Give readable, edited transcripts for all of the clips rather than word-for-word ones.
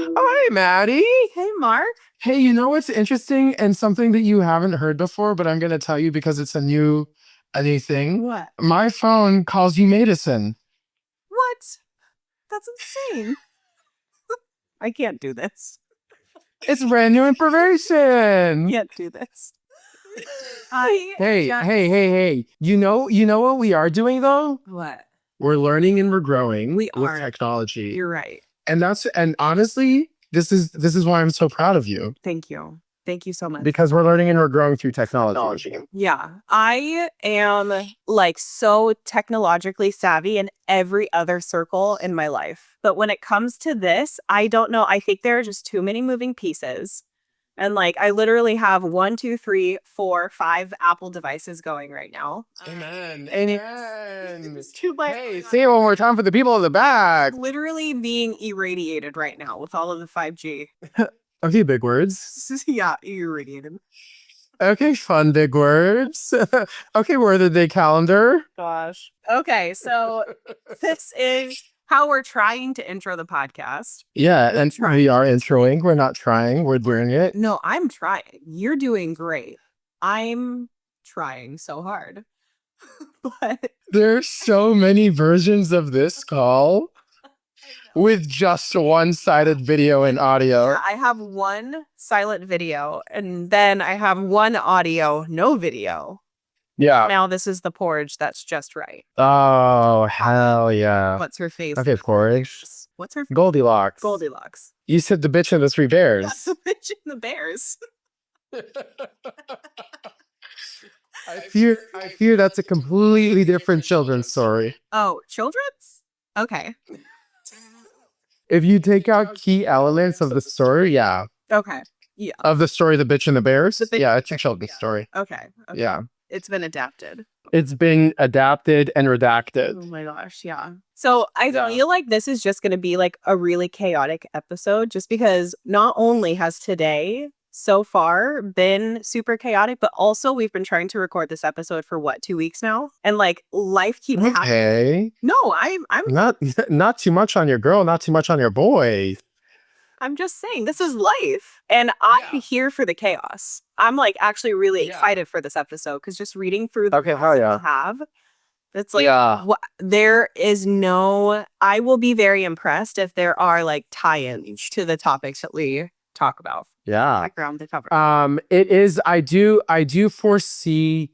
Oh, hey, Maddie. Hey, Mark. Hey, you know what's interesting and something that you haven't heard before, but I'm going to tell you because it's a new thing. What? My phone calls you Madison. What? That's insane. I can't do this. It's brand new information. Can't do this. Hey. You know what we are doing though? What? We're learning and we're growing We with are. technology. You're right. And honestly, this is why I'm so proud of you. Thank you. Thank you so much. Because we're learning and we're growing through technology. Yeah. I am like so technologically savvy in every other circle in my life. But when it comes to this, I don't know. I think there are just too many moving pieces. And like, I literally have 1, 2, 3, 4, 5 Apple devices going right now. Amen. It's too much. Hey, say it one more time for the people in the back. Literally being irradiated right now with all of the 5G. A few big words. Yeah, irradiated. Okay, fun big words. Okay, word of the day calendar. Gosh. Okay, so this is how we're trying to intro the podcast. Yeah, and we are introing. We're not trying. We're doing it. No, I'm trying. You're doing great. I'm trying so hard. But there's so many versions of this call with just one-sided video and audio. Yeah, I have one silent video and then I have one audio, no video. Yeah. Now this is the porridge that's just right. Oh, hell yeah. What's her face? Okay, porridge. What's her face? Goldilocks. Goldilocks. You said the bitch and the three bears. That's the bitch and the bears. I fear that's a completely different children's story. Oh, children's? Okay. If you take out key elements of the story, yeah. Okay. Yeah. Of the story, The Bitch and the Bears? Yeah, it's a children's story. Okay. Yeah. It's been adapted. It's been adapted and redacted. Oh my gosh, yeah. So I feel like this is just going to be like a really chaotic episode just because not only has today so far been super chaotic, but also we've been trying to record this episode for 2 weeks now? And like life keeps happening. Okay. No, I'm not too much on your girl, not too much on your boy. I'm just saying this is life. And I'm here for the chaos. I'm like actually really excited for this episode because just reading through the it's like there is no I will be very impressed if there are like tie-ins to the topics that we talk about. Yeah. Background to cover. It is I do foresee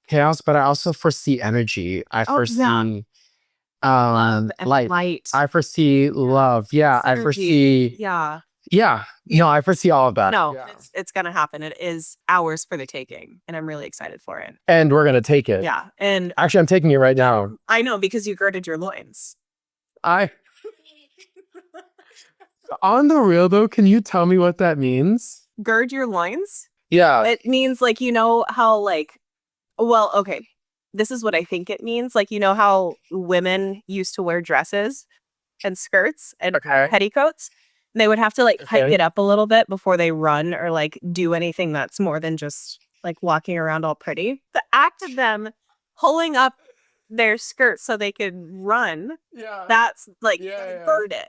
chaos, but I also foresee energy. I foresee love and light. I foresee love. Yeah. Synergy. I foresee I foresee all of that. No, it's gonna happen. It is ours for the taking, and I'm really excited for it. And we're gonna take it. Yeah, and actually, I'm taking it right now. I know because you girded your loins. On the real though, can you tell me what that means? Gird your loins? Yeah, it means like you know how like, well, okay. This is what I think it means. Like, you know how women used to wear dresses and skirts and petticoats? And they would have to like hike it up a little bit before they run or like do anything that's more than just like walking around all pretty. The act of them pulling up their skirts so they could run, that's like bird it.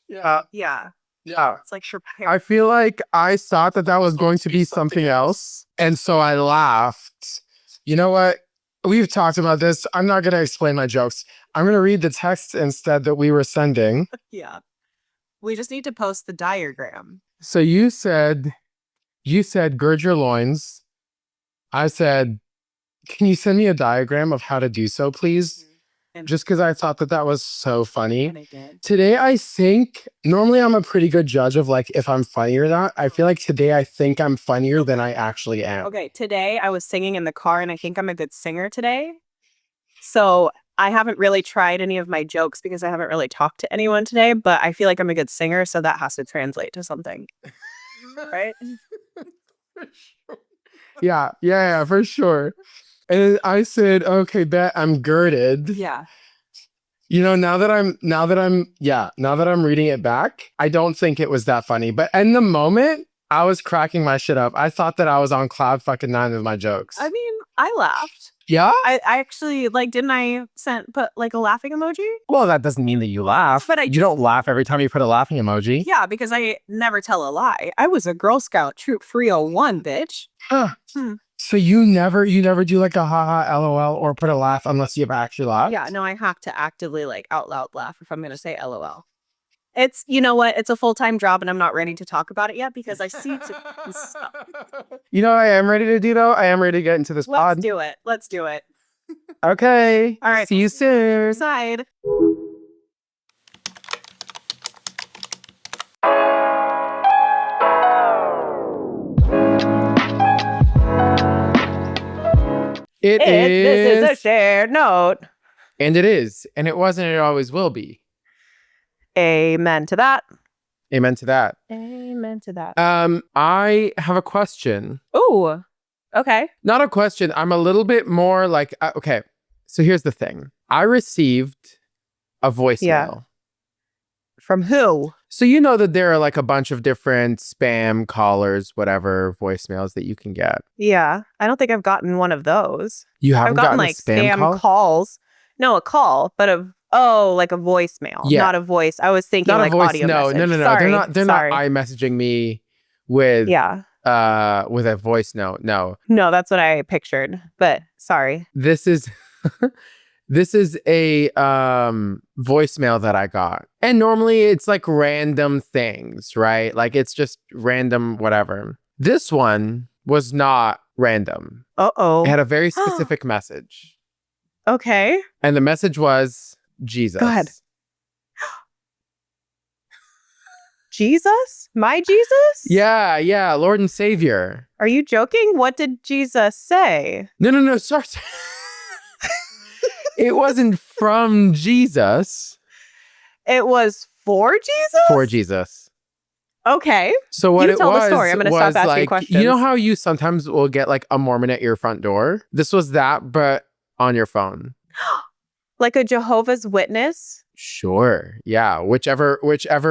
Yeah. It's like I feel like I thought that was going to be something else. And so I laughed. You know what? We've talked about this. I'm not going to explain my jokes. I'm going to read the text instead that we were sending. Yeah. We just need to post the diagram. So you said, gird your loins. I said, can you send me a diagram of how to do so, please? Just because I thought that was so funny. And I did. Today, I think, normally I'm a pretty good judge of like if I'm funny or not. I feel like today I think I'm funnier than I actually am. Okay, today I was singing in the car and I think I'm a good singer today. So I haven't really tried any of my jokes because I haven't really talked to anyone today, but I feel like I'm a good singer, so that has to translate to something. Right? Yeah, for sure. And I said, okay, bet I'm girded. Yeah. You know, now that I'm reading it back, I don't think it was that funny. But in the moment, I was cracking my shit up. I thought that I was on cloud fucking 9 with my jokes. I mean, I laughed. Yeah? I actually, like, didn't I put like a laughing emoji? Well, that doesn't mean that you laugh. But you don't laugh every time you put a laughing emoji. Yeah, because I never tell a lie. I was a Girl Scout Troop 301, bitch. Huh. So you never do like a haha LOL or put a laugh unless you have actually laughed? Yeah, no, I have to actively like out loud laugh if I'm going to say LOL. It's, you know what? It's a full-time job and I'm not ready to talk about it yet because I see stuff. You know what I am ready to do though? I am ready to get into this pod. Let's do it. Let's do it. Okay. All right. See you soon. Side. This is a shared note. And it is. And it wasn't, it always will be. Amen to that. Amen to that. Amen to that. I have a question. Ooh. Okay. Not a question. I'm a little bit more like, okay. So here's the thing. I received a voicemail. Yeah. From who? So you know that there are like a bunch of different spam callers, whatever, voicemails that you can get. Yeah. I don't think I've gotten one of those. You haven't I've gotten a like spam calls. No, a call, but like a voicemail. Yeah. Not a voice. I was thinking not like a voice. audio No, message. no. Sorry. They're not iMessaging me with with a voice note. No. No, that's what I pictured. But sorry. This is this is a voicemail that I got. And normally it's like random things, right? Like it's just random whatever. This one was not random. Uh-oh. It had a very specific message. Okay. And the message was Jesus. Go ahead. Jesus? My Jesus? Yeah, Lord and Savior. Are you joking? What did Jesus say? No, sorry. It wasn't from Jesus. It was for Jesus? For Jesus. Okay. So what you it tell was the story. I'm going to stop asking like, questions. you know how you sometimes will get like a Mormon at your front door? This was that, but on your phone. Like a Jehovah's Witness? Sure. Yeah. Whichever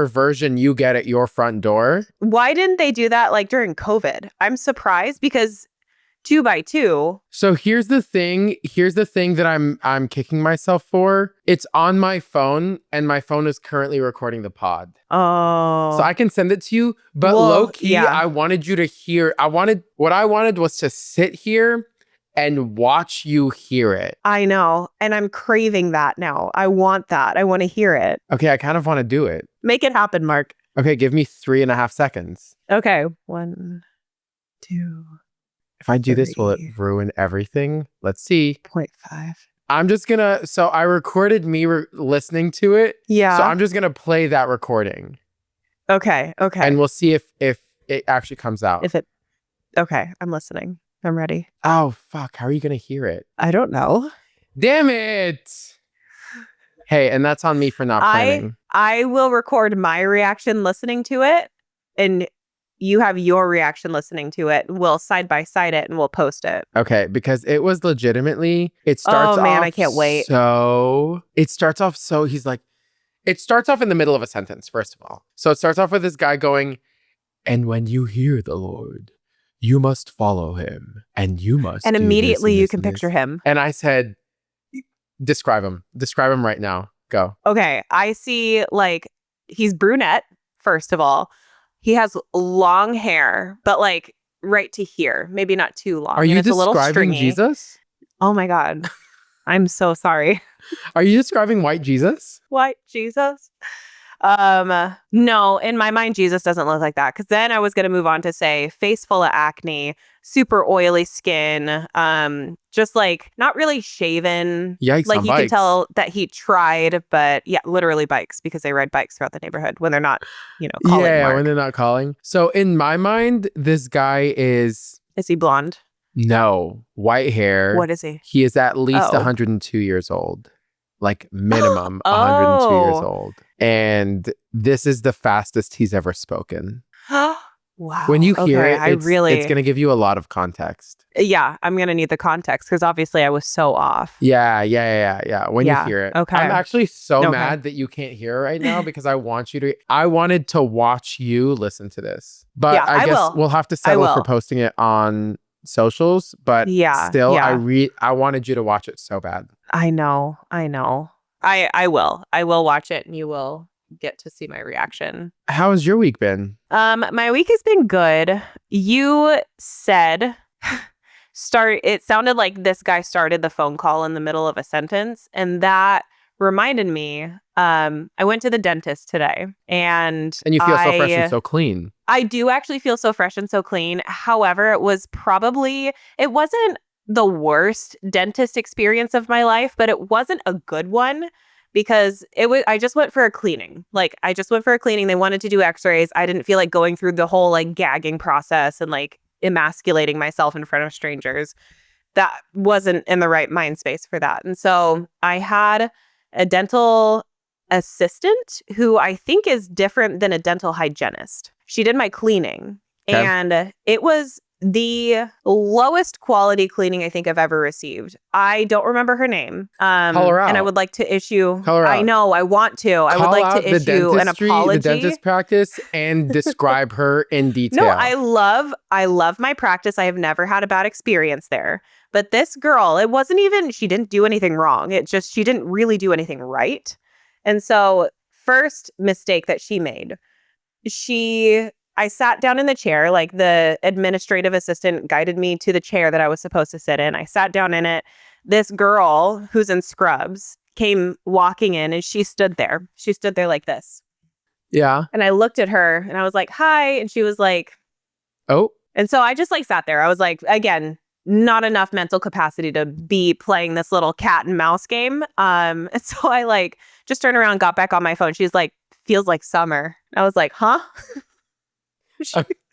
version you get at your front door. Why didn't they do that like during COVID? I'm surprised because 2x2. So here's the thing that I'm kicking myself for. It's on my phone and my phone is currently recording the pod. Oh. So I can send it to you, but low key, I wanted you to hear. What I wanted was to sit here and watch you hear it. I know. And I'm craving that now. I want that. I want to hear it. Okay, I kind of want to do it. Make it happen, Mark. Okay, give me 3.5 seconds. Okay. 1, 2. If I do this, will it ruin everything? Let's see. 0.5. I'm just gonna, so I recorded me listening to it. Yeah. So I'm just gonna play that recording. Okay. And we'll see if it actually comes out. Okay, I'm listening. I'm ready. Oh, fuck. How are you gonna hear it? I don't know. Damn it. Hey, and that's on me for not planning. I will record my reaction listening to it, and you have your reaction listening to it. We'll side by side it and we'll post it. Okay, because it was legitimately, it starts off. Oh man, I can't wait. So it starts off it starts off in the middle of a sentence, first of all. So it starts off with this guy going, and when you hear the Lord, you must follow him and you must. And immediately you can picture him. And I said, describe him right now. Go. Okay. I see like he's brunette, first of all. He has long hair, but like right to here. Maybe not too long. Are you describing Jesus? Oh my God. I'm so sorry. Are you describing white Jesus? White Jesus? No, in my mind, Jesus doesn't look like that. Because then I was going to move on to say face full of acne, super oily skin, just like not really shaven. Yikes! Like on you bikes. can tell that he tried, but yeah, literally bikes because they ride bikes throughout the neighborhood when they're not, calling. Yeah, Mark. when they're not calling. So in my mind, this guy is he blonde? No, white hair. What is he? He is at least 102 years old. Like minimum 102 years old. And this is the fastest he's ever spoken. Wow. When you hear it, it's going to give you a lot of context. Yeah, I'm going to need the context because obviously I was so off. Yeah. When you hear it. Okay. I'm actually so mad that you can't hear it right now because I wanted to watch you listen to this. But I guess we'll have to settle for posting it on socials, but Yeah. still, Yeah. I wanted you to watch it so bad. I know. I will. I will watch it and you will get to see my reaction. How has your week been? My week has been good. You said it sounded like this guy started the phone call in the middle of a sentence, and that reminded me, I went to the dentist today and you feel so fresh and so clean. I do actually feel so fresh and so clean. However, it wasn't the worst dentist experience of my life, but it wasn't a good one because I just went for a cleaning. Like, I just went for a cleaning. They wanted to do x-rays. I didn't feel like going through the whole like gagging process and like emasculating myself in front of strangers. That wasn't in the right mind space for that. And so I had a dental assistant who I think is different than a dental hygienist. She did my cleaning, and it was the lowest quality cleaning I think I've ever received. I don't remember her name. Call her out. And I would like to issue. Call her out. I know. I want to. I would like to issue an apology. The dentist practice, and describe her in detail. No, I love my practice. I have never had a bad experience there. But this girl, she didn't do anything wrong. She didn't really do anything right. And so, first mistake that she made, I sat down in the chair, like the administrative assistant guided me to the chair that I was supposed to sit in. I sat down in it. This girl who's in scrubs came walking in and she stood there. She stood there like this. Yeah. And I looked at her and I was like, hi. And she was like, oh. And so I just like sat there. I was like, again, not enough mental capacity to be playing this little cat and mouse game. And so I like just turned around, got back on my phone. She's like, feels like summer. I was like, huh?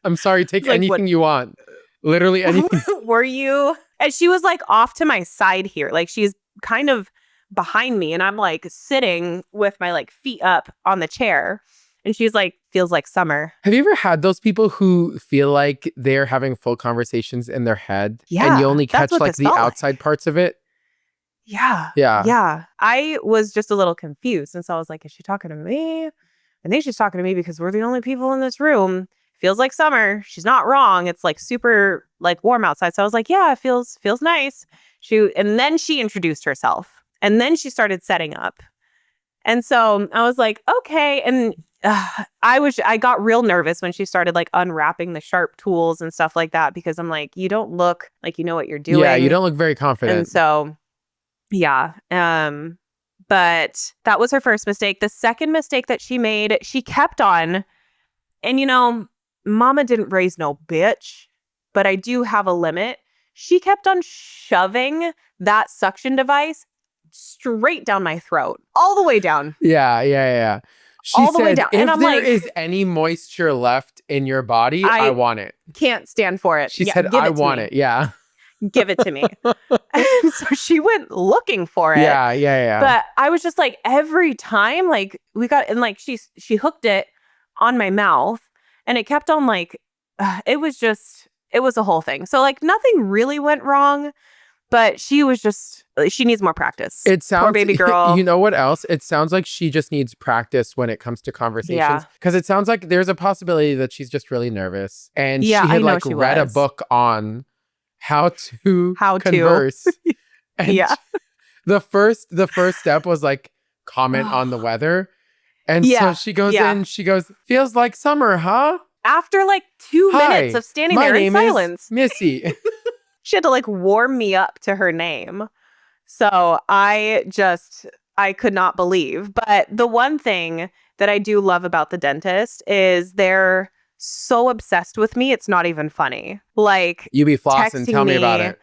I'm sorry, take anything you want. Literally anything. Were you? And she was like off to my side here. Like she's kind of behind me and I'm like sitting with my like feet up on the chair. And she's like, feels like summer. Have you ever had those people who feel like they're having full conversations in their head? Yeah. And you only catch like the outside parts of it? Yeah. Yeah. Yeah. I was just a little confused. And so I was like, is she talking to me? I think she's talking to me because we're the only people in this room. Feels like summer. She's not wrong. It's like super like warm outside. So I was like, yeah, it feels nice. And then she introduced herself. And then she started setting up. And so I was like, okay. And I got real nervous when she started like unwrapping the sharp tools and stuff like that, because I'm like, you don't look like you know what you're doing. Yeah, you don't look very confident. And so, yeah. But that was her first mistake. The second mistake that she made, she kept on, and Mama didn't raise no bitch, but I do have a limit. She kept on shoving that suction device straight down my throat, all the way down. Yeah. She all the said, way down. if there is any moisture left in your body, I want it. Can't stand for it. She said, I want it. Yeah. Give it to me. And so she went looking for it. Yeah. But I was just like, every time, like we got, and like she hooked it on my mouth, and it kept on like, it was a whole thing. So like nothing really went wrong, but she needs more practice. It sounds, poor baby girl. You know what else? It sounds like she just needs practice when it comes to conversations. Because it sounds like there's a possibility that she's just really nervous. And she had like read a book on how to converse. And the first step was like comment on the weather. And so she goes in, she goes, feels like summer, huh? After like 2 minutes of standing there in silence. Missy. She had to like warm me up to her name. So I could not believe. But the one thing that I do love about the dentist is they're so obsessed with me, it's not even funny. Like, you be flossing, tell me about it.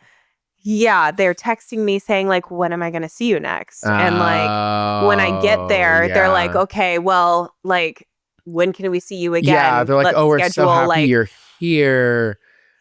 Yeah, they're texting me saying like, when am I going to see you next? And like, when I get there, they're like, okay, well, like, when can we see you again? Yeah, they're like, we're so happy you're here.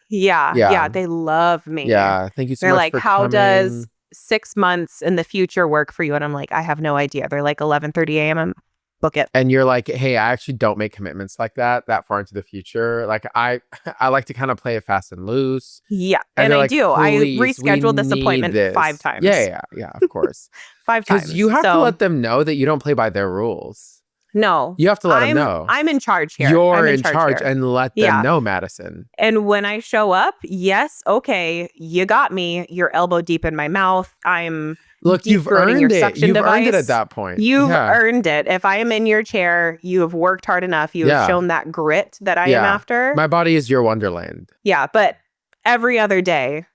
Yeah, they love me. Yeah, thank you so much for coming. They're like, how does 6 months in the future work for you? And I'm like, I have no idea. They're like 11:30 a.m. Book it. And you're like, hey, I actually don't make commitments like that far into the future. Like I like to kind of play it fast and loose. Yeah, and I do. I rescheduled this appointment 5 times. Yeah, of course. 5 times. Because you have to let them know that you don't play by their rules. No. You have to let them know. I'm in charge here. You're I'm in charge here. and let them know, Madison. And when I show up, yes, okay, you got me. You're elbow deep in my mouth. I'm you've earned your it. suction You've device. earned it at that point. You've earned it. If I am in your chair, you have worked hard enough. You have shown that grit that I am after. My body is your wonderland. Yeah, but every other day,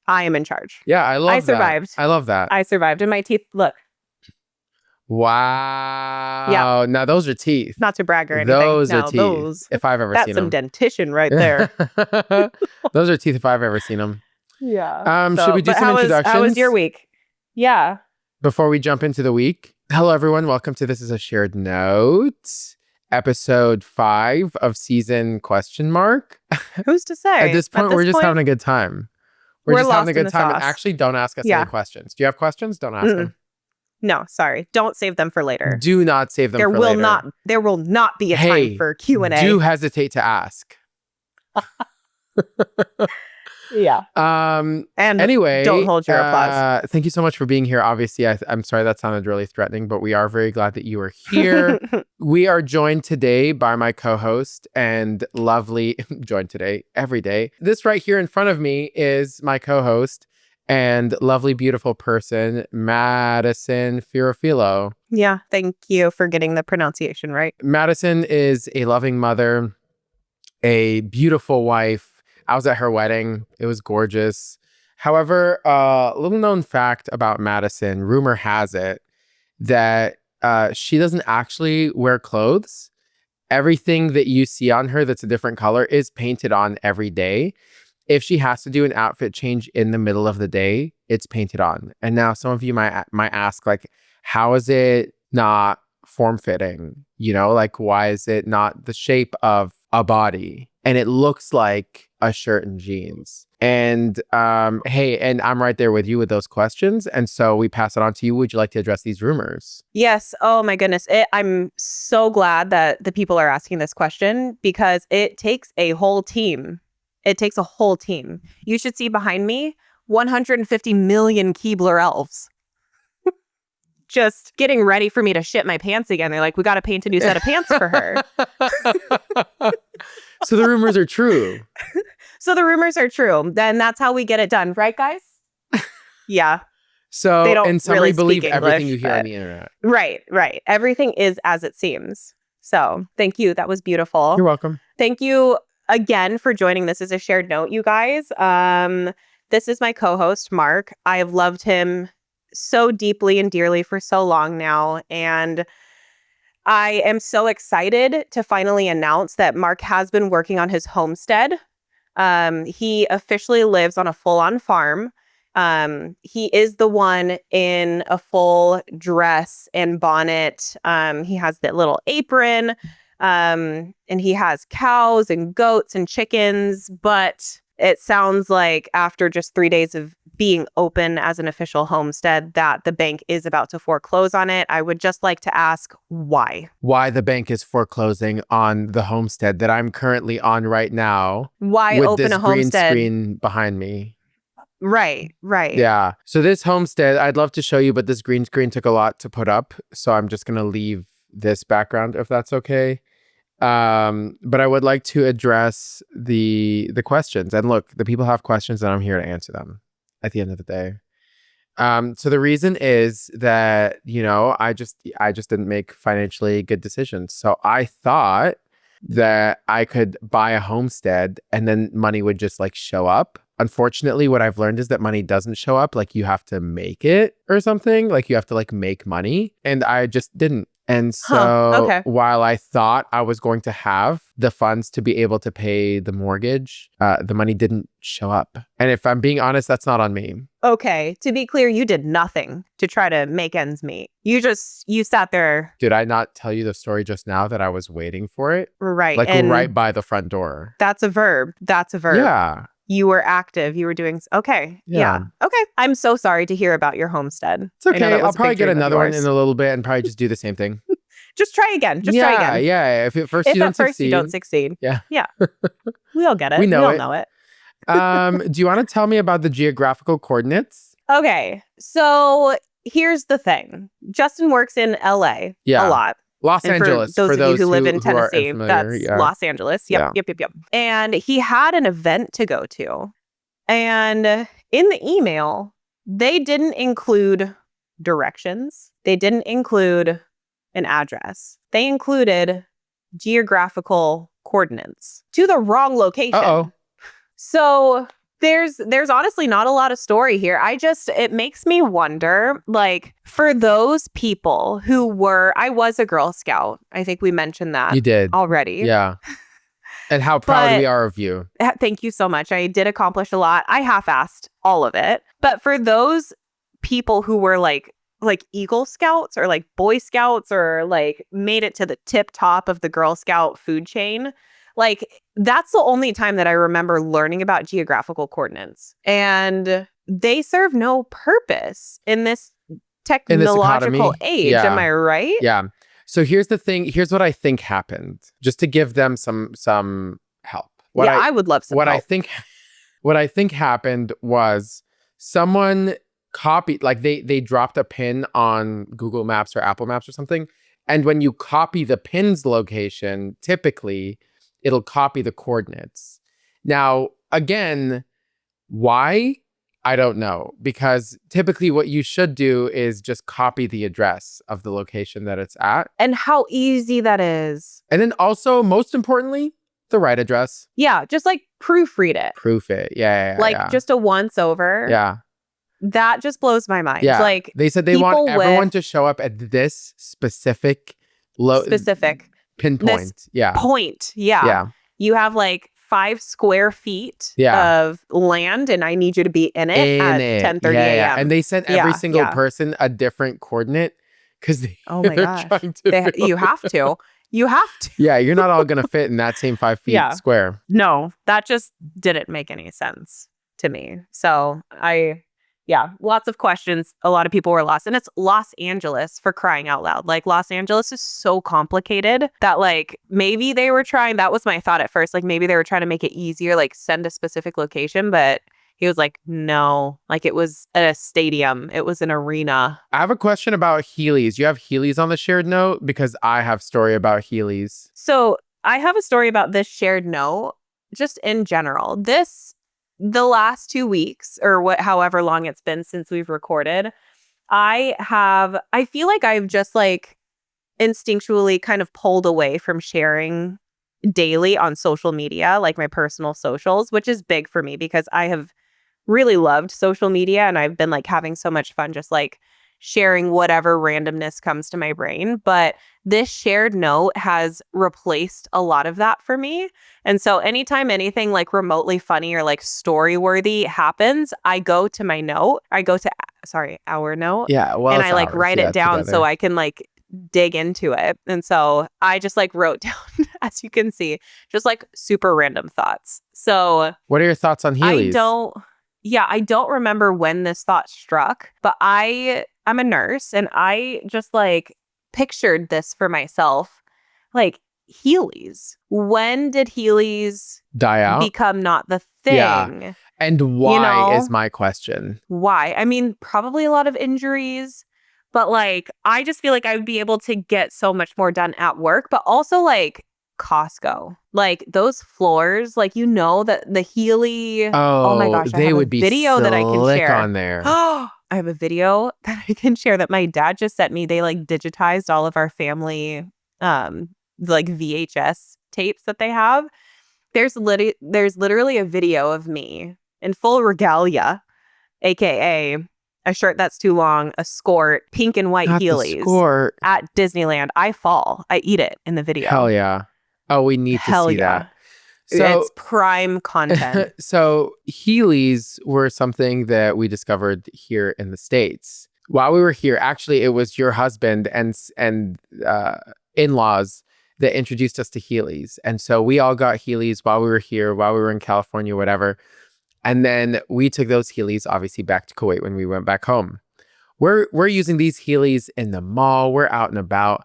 I am in charge. Yeah, I survived. I love that. I survived. And my teeth, look. Wow. Yeah. Now those are teeth. Not to brag or anything. Those are teeth. If I've ever seen them. That's some dentition right there. Those are teeth if I've ever seen them. Yeah. Should we do some introductions? How was your week? Yeah. Before we jump into the week. Hello, everyone. Welcome to This is a Shared Note. Episode 5 of season ? Who's to say? At this point, we're just having a good time. We're just having a good time. And actually, don't ask us any questions. Do you have questions? Don't ask them. No, sorry. Don't save them for later. Do not save them for later. There will not be a time for Q&A. Do hesitate to ask. Yeah. And anyway, don't hold your applause. Thank you so much for being here. Obviously, I'm sorry that sounded really threatening, but we are very glad that you are here. We are joined today by my co-host and lovely, joined today, every day. This right here in front of me is my co-host and lovely, beautiful person, Madison Firofilo. Yeah, thank you for getting the pronunciation right. Madison is a loving mother, a beautiful wife. I was at her wedding. It was gorgeous. However, a little known fact about Madison, rumor has it that she doesn't actually wear clothes. Everything that you see on her that's a different color is painted on every day. If she has to do an outfit change in the middle of the day, it's painted on. And now some of you might ask, like, how is it not form-fitting? You know, like, why is it not the shape of a body? And it looks like a shirt and jeans. And hey, and I'm right there with you with those questions. And so we pass it on to you. Would you like to address these rumors? Yes. Oh my goodness. I'm so glad that the people are asking this question because it takes a whole team. It takes a whole team. You should see behind me 150 million Keebler elves. Just getting ready for me to shit my pants again. They're like, we got to paint a new set of pants for her. So the rumors are true. So the rumors are true. Then that's how we get it done. Right, guys? Yeah. So they don't in summary, really believe English, everything you hear on the internet. Right. Everything is as it seems. So thank you. That was beautiful. You're welcome. Thank you again for joining. This is a shared note, you guys. This is my co-host, Mark. I have loved him so deeply and dearly for so long now. And I am so excited to finally announce that Mark has been working on his homestead. He officially lives on a full-on farm. He is the one in a full dress and bonnet. He has that little apron. And he has cows and goats and chickens, but it sounds like after just 3 days of being open as an official homestead that the bank is about to foreclose on it. I would just like to ask why. Why the bank is foreclosing on the homestead that I'm currently on right now. Why with open this a homestead? Green screen behind me. Right. Yeah. So this homestead, I'd love to show you, but this green screen took a lot to put up. So I'm just going to leave this background if that's okay. But I would like to address the questions. And look, the people have questions and I'm here to answer them at the end of the day. So the reason is that, you know, I just didn't make financially good decisions. So I thought that I could buy a homestead and then money would just like show up. Unfortunately, what I've learned is that money doesn't show up. Like you have to make it or something. Like you have to like make money. And I just didn't. And so while I thought I was going to have the funds to be able to pay the mortgage, the money didn't show up. And if I'm being honest, that's not on me. Okay. To be clear, you did nothing to try to make ends meet. You sat there. Did I not tell you the story just now that I was waiting for it? Right. Like right by the front door. That's a verb. Yeah. You were active. You were doing... Okay. Yeah. Okay. I'm so sorry to hear about your homestead. It's okay. I'll probably get another one in a little bit and probably just do the same thing. Just try again. Try again. Yeah. If at first you don't succeed. Yeah. We all get it. We all know it. Do you want to tell me about the geographical coordinates? Okay. So here's the thing. Justin works in LA a lot. Los And Angeles, for those of you who live in are Tennessee, unfamiliar. that's Yeah. Los Angeles. Yeah. Yep. And he had an event to go to. And in the email, they didn't include directions. They didn't include an address. They included geographical coordinates to the wrong location. Uh-oh. So there's honestly not a lot of story here. It makes me wonder, like, for those people who I was a Girl Scout. I think we mentioned that You did already. Yeah. And how proud we are of you. Thank you so much. I did accomplish a lot. I half-assed all of it. But for those people who were like Eagle Scouts or like Boy Scouts or like made it to the tip top of the Girl Scout food chain, like that's the only time that I remember learning about geographical coordinates. And they serve no purpose in this technological age. Yeah. Am I right? Yeah. So here's the thing. Here's what I think happened, just to give them some help. I would love some help. What I think happened was someone copied, like they dropped a pin on Google Maps or Apple Maps or something. And when you copy the pin's location, typically it'll copy the coordinates. Now, again, why? I don't know, because typically what you should do is just copy the address of the location that it's at. And how easy that is. And then also, most importantly, the right address. Yeah, just like proofread it. Proof it. Yeah. Like just a once over. Yeah. That just blows my mind. Yeah. Like, they said they want everyone to show up at this specific pinpoint. Point. Yeah. You have like 5 square feet of land, and I need you to be in it at 10:30 a.m. And they sent every single person a different coordinate because they're trying to. You have to. Yeah, you're not all gonna fit in that same 5 feet square. No, that just didn't make any sense to me. So lots of questions. A lot of people were lost. And it's Los Angeles, for crying out loud. Like, Los Angeles is so complicated that, like, maybe they were trying, that was my thought at first, like, maybe they were trying to make it easier, like, send a specific location. But he was like, no, like, it was a stadium. It was an arena. I have a question about Heelys. You have Heelys on the shared note? Because I have a story about Heelys. So I have a story about this shared note, just in general. The last 2 weeks, or however long it's been since we've recorded, I feel like I've just like instinctually kind of pulled away from sharing daily on social media, like my personal socials, which is big for me because I have really loved social media and I've been like having so much fun just like sharing whatever randomness comes to my brain. But this shared note has replaced a lot of that for me. And so anytime anything like remotely funny or like story worthy happens, I go to my note. I go to, our note. Yeah. Well, and I like write it down so I can like dig into it. And so I just like wrote down, as you can see, just like super random thoughts. So what are your thoughts on Heelys? I don't remember when this thought struck, but I'm a nurse and I just like pictured this for myself. Like, Heelys. When did Heelys die out? Become not the thing? Yeah. And why is my question. Why? I mean, probably a lot of injuries, but like, I just feel like I would be able to get so much more done at work, but also like Costco. Like, those floors, like, that the Heely. Oh my gosh, they would be video that I can share on there. I have a video that I can share that my dad just sent me. They like digitized all of our family like VHS tapes that they have. There's literally a video of me in full regalia, aka a shirt that's too long, a skirt, pink and white Heelys at Disneyland. I fall. I eat it in the video. Hell yeah. Oh, we need to see that. So, it's prime content. So Heelys were something that we discovered here in the States. While we were here, actually, it was your husband and in-laws that introduced us to Heelys. And so we all got Heelys while we were here, while we were in California, whatever. And then we took those Heelys, obviously, back to Kuwait when we went back home. We're using these Heelys in the mall. We're out and about.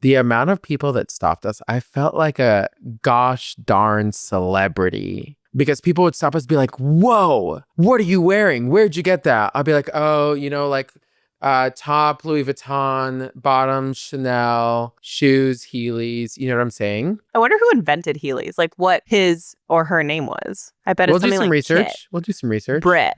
The amount of people that stopped us, I felt like a gosh darn celebrity. Because people would stop us and be like, whoa, what are you wearing? Where'd you get that? I'll be like, oh, Top Louis Vuitton, bottom Chanel, shoes Heelys. You know what I'm saying? I wonder who invented Heelys, like what his or her name was. I bet We'll it's do something some like research. Kit. We'll do some research. Brit.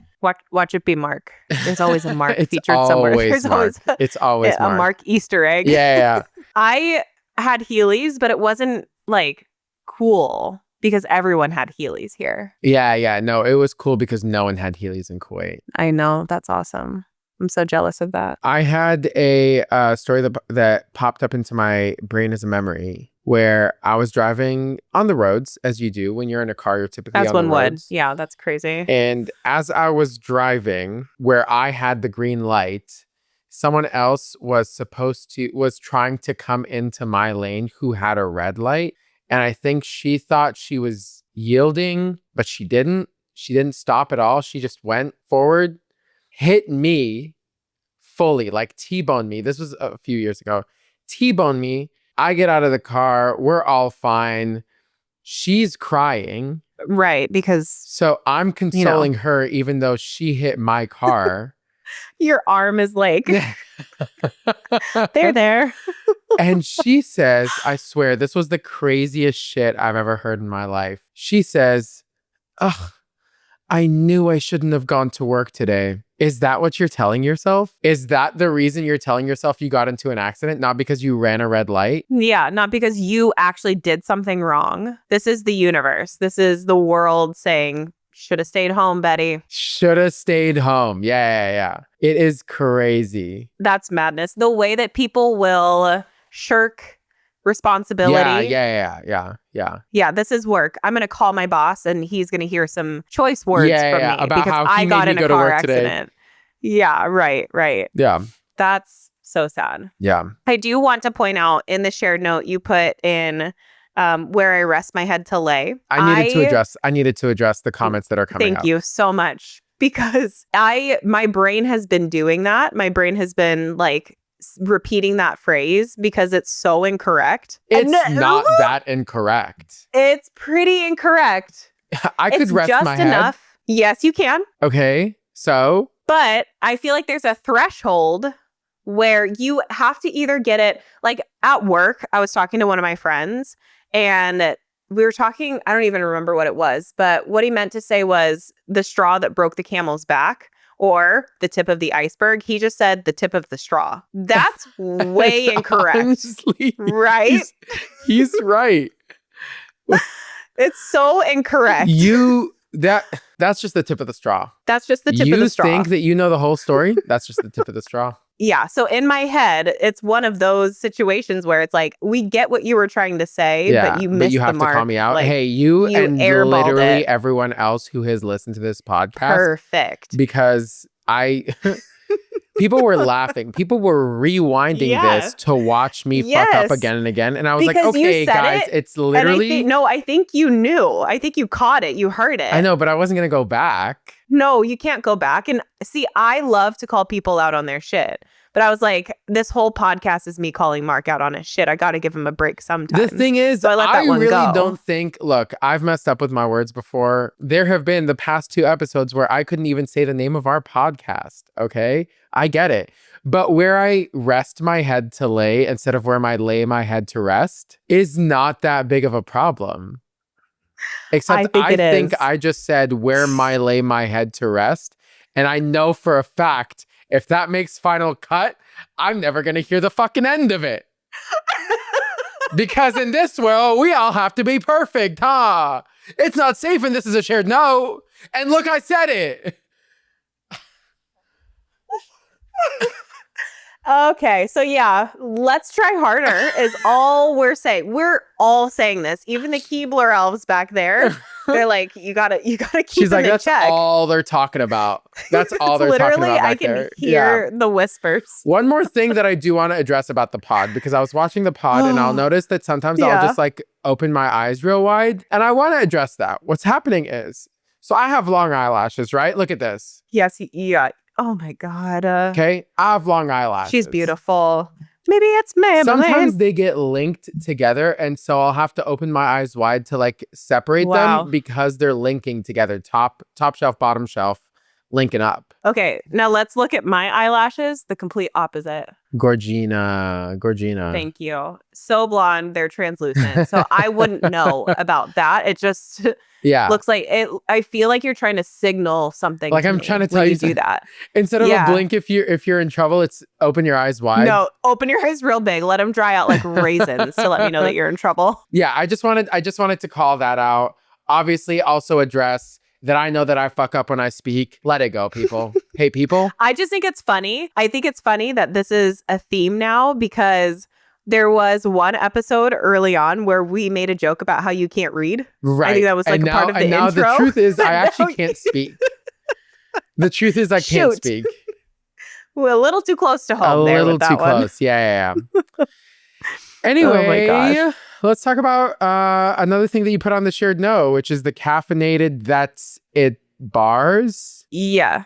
Watch it be Mark. There's always a Mark It's featured somewhere. always There's Mark. always It's always a Mark Easter egg. Yeah. I had Heelys, but it wasn't like cool because everyone had Heelys here. Yeah. No, it was cool because no one had Heelys in Kuwait. I know. That's awesome. I'm so jealous of that. I had a story that popped up into my brain as a memory where I was driving on the roads, as you do. When you're in a car, you're typically As on one the would. roads. Yeah, that's crazy. And as I was driving, where I had the green light, someone else was trying to come into my lane who had a red light. And I think she thought she was yielding, but she didn't. She didn't stop at all. She just went forward, hit me fully, like T-boned me. This was a few years ago. T-boned me. I get out of the car. We're all fine. She's crying. Right, because So I'm consoling her even though she hit my car. Your arm is like, they're there. And she says, I swear, this was the craziest shit I've ever heard in my life. She says, ugh, I knew I shouldn't have gone to work today. Is that what you're telling yourself? Is that the reason you're telling yourself you got into an accident? Not because you ran a red light? Yeah, not because you actually did something wrong. This is the universe. This is the world saying, should have stayed home, Betty. Should have stayed home. Yeah. It is crazy. That's madness. The way that people will shirk responsibility. Yeah. This is work. I'm going to call my boss and he's going to hear some choice words from me about because how I he got made in me a go to car work today. accident. Yeah, right. Yeah. That's so sad. Yeah. I do want to point out in the shared note you put in where I rest my head to lay. I needed to address the comments that are coming up. Thank you so much because my brain has been doing that. My brain has been like repeating that phrase because it's so incorrect. It's not that incorrect. It's pretty incorrect. I could rest just my head. Enough. Yes, you can. Okay, so? But I feel like there's a threshold where you have to either get it, like at work, I was talking to one of my friends and we were talking, I don't even remember what it was, but what he meant to say was the straw that broke the camel's back or the tip of the iceberg. He just said the tip of the straw. That's way incorrect. Honestly, right? He's right. It's so incorrect. That's just the tip of the straw. That's just the tip of the straw. You think that you know the whole story? That's just the tip of the straw. Yeah. So in my head, it's one of those situations where it's like, we get what you were trying to say, but you missed the mark. You have to call me out. Like, hey, you and airballed literally it. everyone else who has listened to this podcast. Perfect. Because people were laughing. People were rewinding this to watch me fuck up again and again. And I was because like, okay, guys, it's literally... I think you knew. I think you caught it. You heard it. I know, but I wasn't going to go back. No, you can't go back. And see, I love to call people out on their shit. But I was like, this whole podcast is me calling Mark out on his shit. I got to give him a break sometimes. The thing is, so I really don't think, look, I've messed up with my words before. There have been the past 2 episodes where I couldn't even say the name of our podcast. Okay, I get it. But where I rest my head to lay instead of where I lay my head to rest is not that big of a problem. Except I think I just said where I lay my head to rest. And I know for a fact, if that makes final cut, I'm never going to hear the fucking end of it. Because in this world, we all have to be perfect, huh? It's not safe and this is a shared note. And look, I said it. Okay, so yeah, let's try harder is all we're saying. We're all saying this. Even the Keebler elves back there, they're like, you gotta keep She's like, that's check. All they're talking about. That's all they're talking about back there. I can hear the whispers. One more thing that I do want to address about the pod, because I was watching the pod and I'll notice that sometimes I'll just like open my eyes real wide. And I want to address that. What's happening is, so I have long eyelashes, right? Look at this. Yes, yeah. Oh my God. Okay, I have long eyelashes. She's beautiful. Maybe it's Maybelline. Sometimes they get linked together, and so I'll have to open my eyes wide to like separate them because they're linking together. Top shelf, bottom shelf, linking up. Okay, now let's look at my eyelashes. The complete opposite. Gorgina. Thank you. So blonde, they're translucent. So I wouldn't know about that. It just looks like it. I feel like you're trying to signal something. Like to I'm me trying to when tell you do that. Instead of a blink, if you're in trouble, it's open your eyes wide. No, open your eyes real big. Let them dry out like raisins to let me know that you're in trouble. Yeah, I just wanted to call that out. Obviously, also address that I know that I fuck up when I speak. Let it go, people. Hey, people. I just think it's funny. I think it's funny that this is a theme now because there was one episode early on where we made a joke about how you can't read. Right. I think that was like a part of the intro. And now the truth is I actually can't speak. The truth is I can't speak. We're a little too close to home there with that one. A little too close. Yeah. Anyway, oh my gosh. Let's talk about another thing that you put on the shared note, which is the caffeinated That's It bars. Yeah.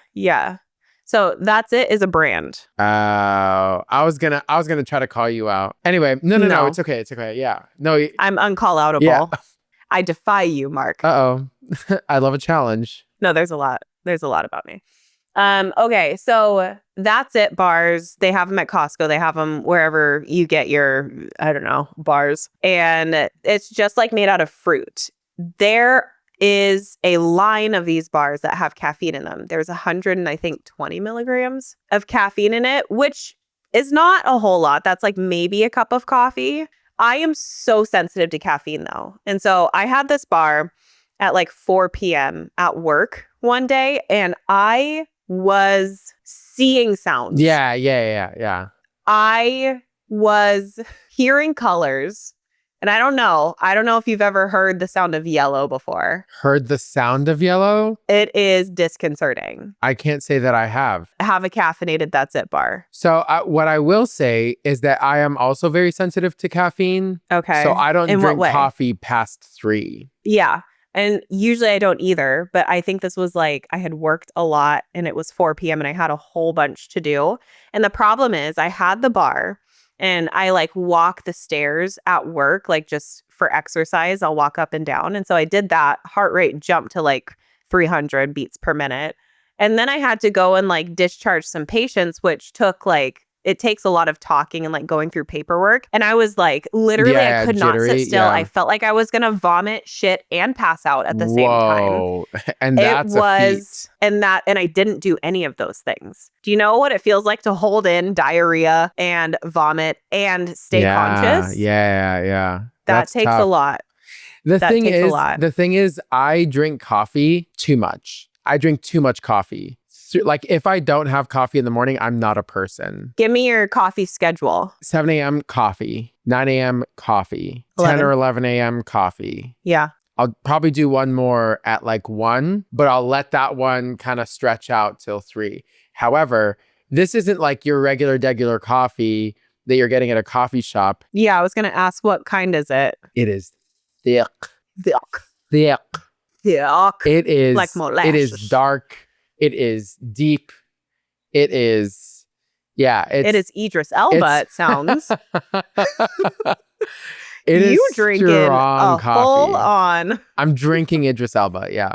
So That's It is a brand. I was gonna try to call you out. Anyway, no, it's okay. Yeah, no, I'm uncall-outable. Yeah. I defy you, Mark. I love a challenge. No, there's a lot about me. Okay, so That's It bars. They have them at Costco. They have them wherever you get your, I don't know, bars. And it's just like made out of fruit. There is a line of these bars that have caffeine in them. There's 120 milligrams of caffeine in it, which is not a whole lot. That's like maybe a cup of coffee. I am so sensitive to caffeine though. And so I had this bar at like 4 p.m. at work one day and I was seeing sounds. Yeah. I was hearing colors. And I don't know if you've ever heard the sound of yellow before. Heard the sound of yellow? It is disconcerting. I can't say that I have. Have a caffeinated That's It bar. So what I will say is that I am also very sensitive to caffeine. Okay. So I don't drink coffee past 3. Yeah. And usually I don't either, but I think this was like I had worked a lot and it was 4 p.m. and I had a whole bunch to do. And the problem is I had the bar and I like walk the stairs at work, like just for exercise. I'll walk up and down. And so I did that. Heart rate jumped to like 300 beats per minute. And then I had to go and like discharge some patients, which took like, it takes a lot of talking and like going through paperwork. And I was like, literally, I could not sit still. I felt like I was going to vomit, shit, and pass out at the same time. And that's a feat. And I didn't do any of those things. Do you know what it feels like to hold in diarrhea and vomit and stay conscious? Yeah. That takes tough. A lot. The thing is, I drink coffee too much. I drink too much coffee. Like if I don't have coffee in the morning, I'm not a person. Give me your coffee schedule. 7 a.m. coffee, 9 a.m. coffee, 10 or 11 a.m. coffee. Yeah. I'll probably do one more at like 1, but I'll let that one kind of stretch out till 3. However, this isn't like your regular coffee that you're getting at a coffee shop. Yeah, I was going to ask what kind is it? It is thick. It is like molasses. It is dark. It is deep. It is, it is Idris Elba, it sounds. You drinking a full on. I'm drinking Idris Elba, yeah.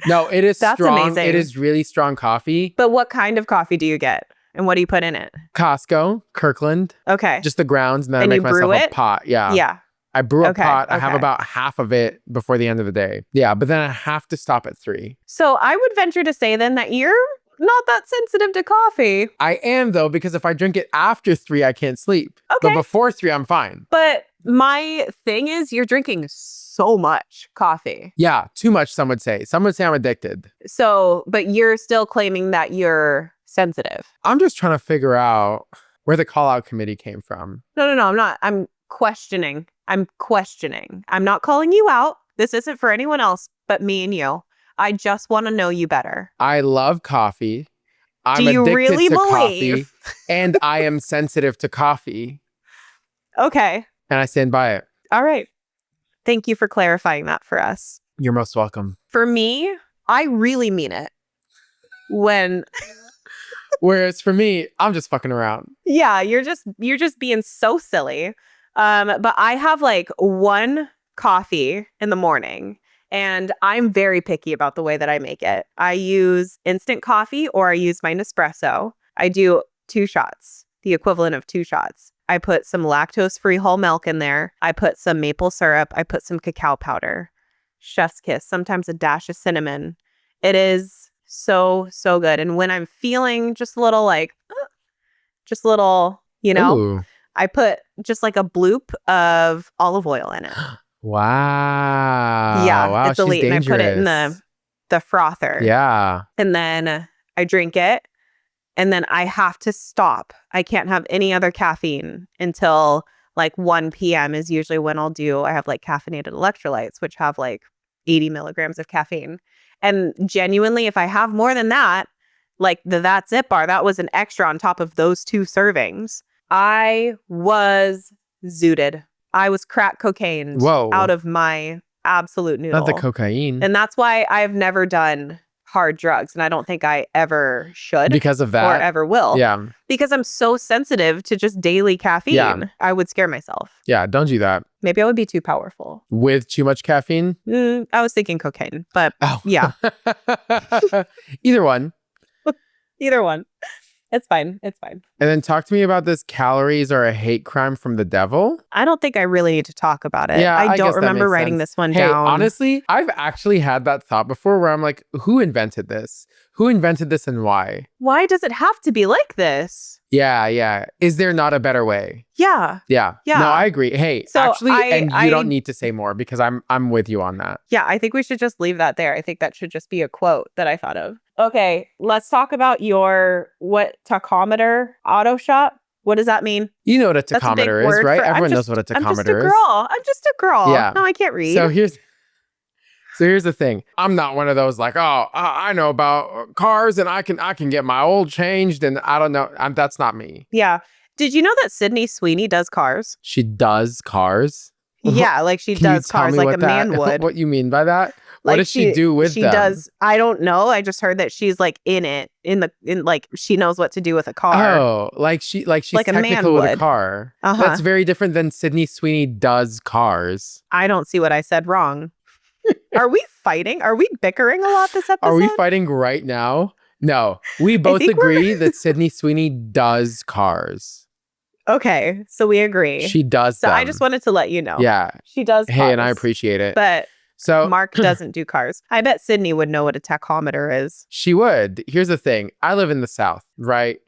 No, it is That's strong. Amazing. It is really strong coffee. But what kind of coffee do you get? And what do you put in it? Costco, Kirkland. Okay. Just the grounds, and then I make myself a pot. Yeah. Yeah. I brew a pot. I have about half of it before the end of the day. Yeah, but then I have to stop at 3. So I would venture to say then that you're not that sensitive to coffee. I am though, because if I drink it after 3, I can't sleep. Okay. But before 3, I'm fine. But my thing is you're drinking so much coffee. Yeah, too much, some would say. Some would say I'm addicted. So, but you're still claiming that you're sensitive. I'm just trying to figure out where the call-out committee came from. No, I'm not. I'm questioning. I'm not calling you out. This isn't for anyone else but me and you. I just want to know you better. I love coffee. I'm Do you addicted really to believe? coffee, and I am sensitive to coffee. Okay. And I stand by it. All right. Thank you for clarifying that for us. You're most welcome. For me, I really mean it. Whereas for me, I'm just fucking around. Yeah, you're just being so silly. But I have like one coffee in the morning And I'm very picky about the way that I make it. I use instant coffee or I use my Nespresso. I do 2 shots, the equivalent of 2 shots. I put some lactose-free whole milk in there. I put some maple syrup. I put some cacao powder. Chef's kiss, sometimes a dash of cinnamon. It is so, so good. And when I'm feeling just a little Ooh. I put just like a bloop of olive oil in it. Wow. Yeah, Wow, it's she's elite. dangerous. And I put it in the frother. Yeah. And then I drink it. And then I have to stop. I can't have any other caffeine until like 1 p.m. is usually when I have like caffeinated electrolytes, which have like 80 milligrams of caffeine. And genuinely, if I have more than that, like the That's It bar, that was an extra on top of those 2 servings. I was zooted. I was crack cocaine out of my absolute noodle. Not the cocaine. And that's why I've never done hard drugs. And I don't think I ever should. Because of that? Or ever will. Yeah. Because I'm so sensitive to just daily caffeine. Yeah. I would scare myself. Yeah, don't do that. Maybe I would be too powerful. With too much caffeine? I was thinking cocaine, but yeah. Either one. Either one. It's fine. It's fine. And then talk to me about this calories are a hate crime from the devil. I don't think I really need to talk about it. Yeah, I don't guess that remember makes writing sense. this one Hey, down. honestly, I've actually had that thought before where I'm like, who invented this? Who invented this and why? Why does it have to be like this? Yeah, yeah. Is there not a better way? Yeah. Yeah. Yeah. No, I agree. Hey, So actually, and you I don't need to say more because I'm with you on that. Yeah, I think we should just leave that there. I think that should just be a quote that I thought of. Okay, let's talk about your tachometer auto shop. What does that mean? You know what a That's a big tachometer is, word right? for- Everyone knows what a I'm just a tachometer is. girl. I'm just a girl. Yeah. No, I can't read. So here's the thing. I'm not one of those like, oh, I know about cars and I can get my oil changed and I don't know. That's not me. Yeah. Did you know that Sydney Sweeney does cars? She does cars. Yeah, like she Can you does tell cars me like what a man that- would. What you mean by that? What Like does she do with she them? does. I don't know. I just heard that she's like in like she knows what to do with a car. Oh, she's Like a man technical with a would. car. Uh-huh. That's very different than Sydney Sweeney does cars. I don't see what I said wrong. Are we fighting? Are we bickering a lot this episode? Are we fighting right now? No, we both think we're- agree that Sydney Sweeney does cars. Okay, so we agree. She does So them. I just wanted to let you know. Yeah. She does Hey, and I cars, appreciate it. But So Mark doesn't do cars. I bet Sydney would know what a tachometer is. she would. Here's the thing. I live in the South, right?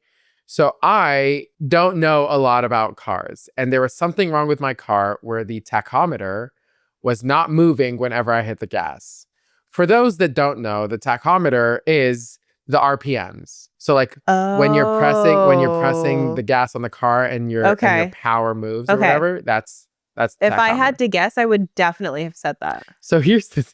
So I don't know a lot about cars. And there was something wrong with my car where the tachometer was not moving whenever I hit the gas. For those that don't know, the tachometer is the RPMs. So like when you're pressing the gas on the car and your power moves or Okay. whatever, that's If I tachometer. had to guess, I would definitely have said that. So here's the thing.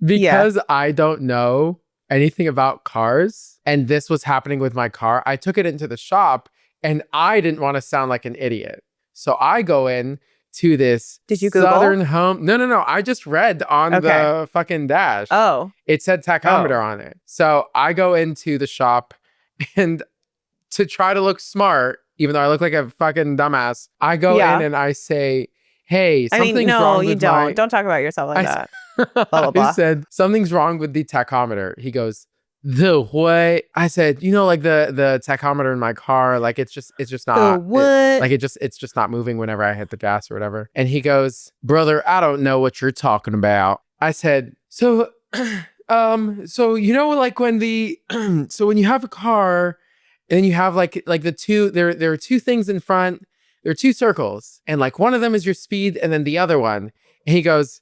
Because I don't know anything about cars and this was happening with my car, I took it into the shop and I didn't want to sound like an idiot. So I go in to this Did you Google? Southern Home. No. I just read on the fucking dash. Oh. It said tachometer on it. So I go into the shop and to try to look smart, even though I look like a fucking dumbass, I go in and I say, hey, something's wrong with my... Don't talk about yourself like that. Blah, blah, blah. I said, something's wrong with the tachometer. He goes, the what? I said, like the tachometer in my car, like it's just not. The what? It's just not moving whenever I hit the gas or whatever. And he goes, brother, I don't know what you're talking about. I said, so like when the, so when you have a car and you have like the two, there are two things in front, there are two circles and like one of them is your speed and then the other one. And he goes,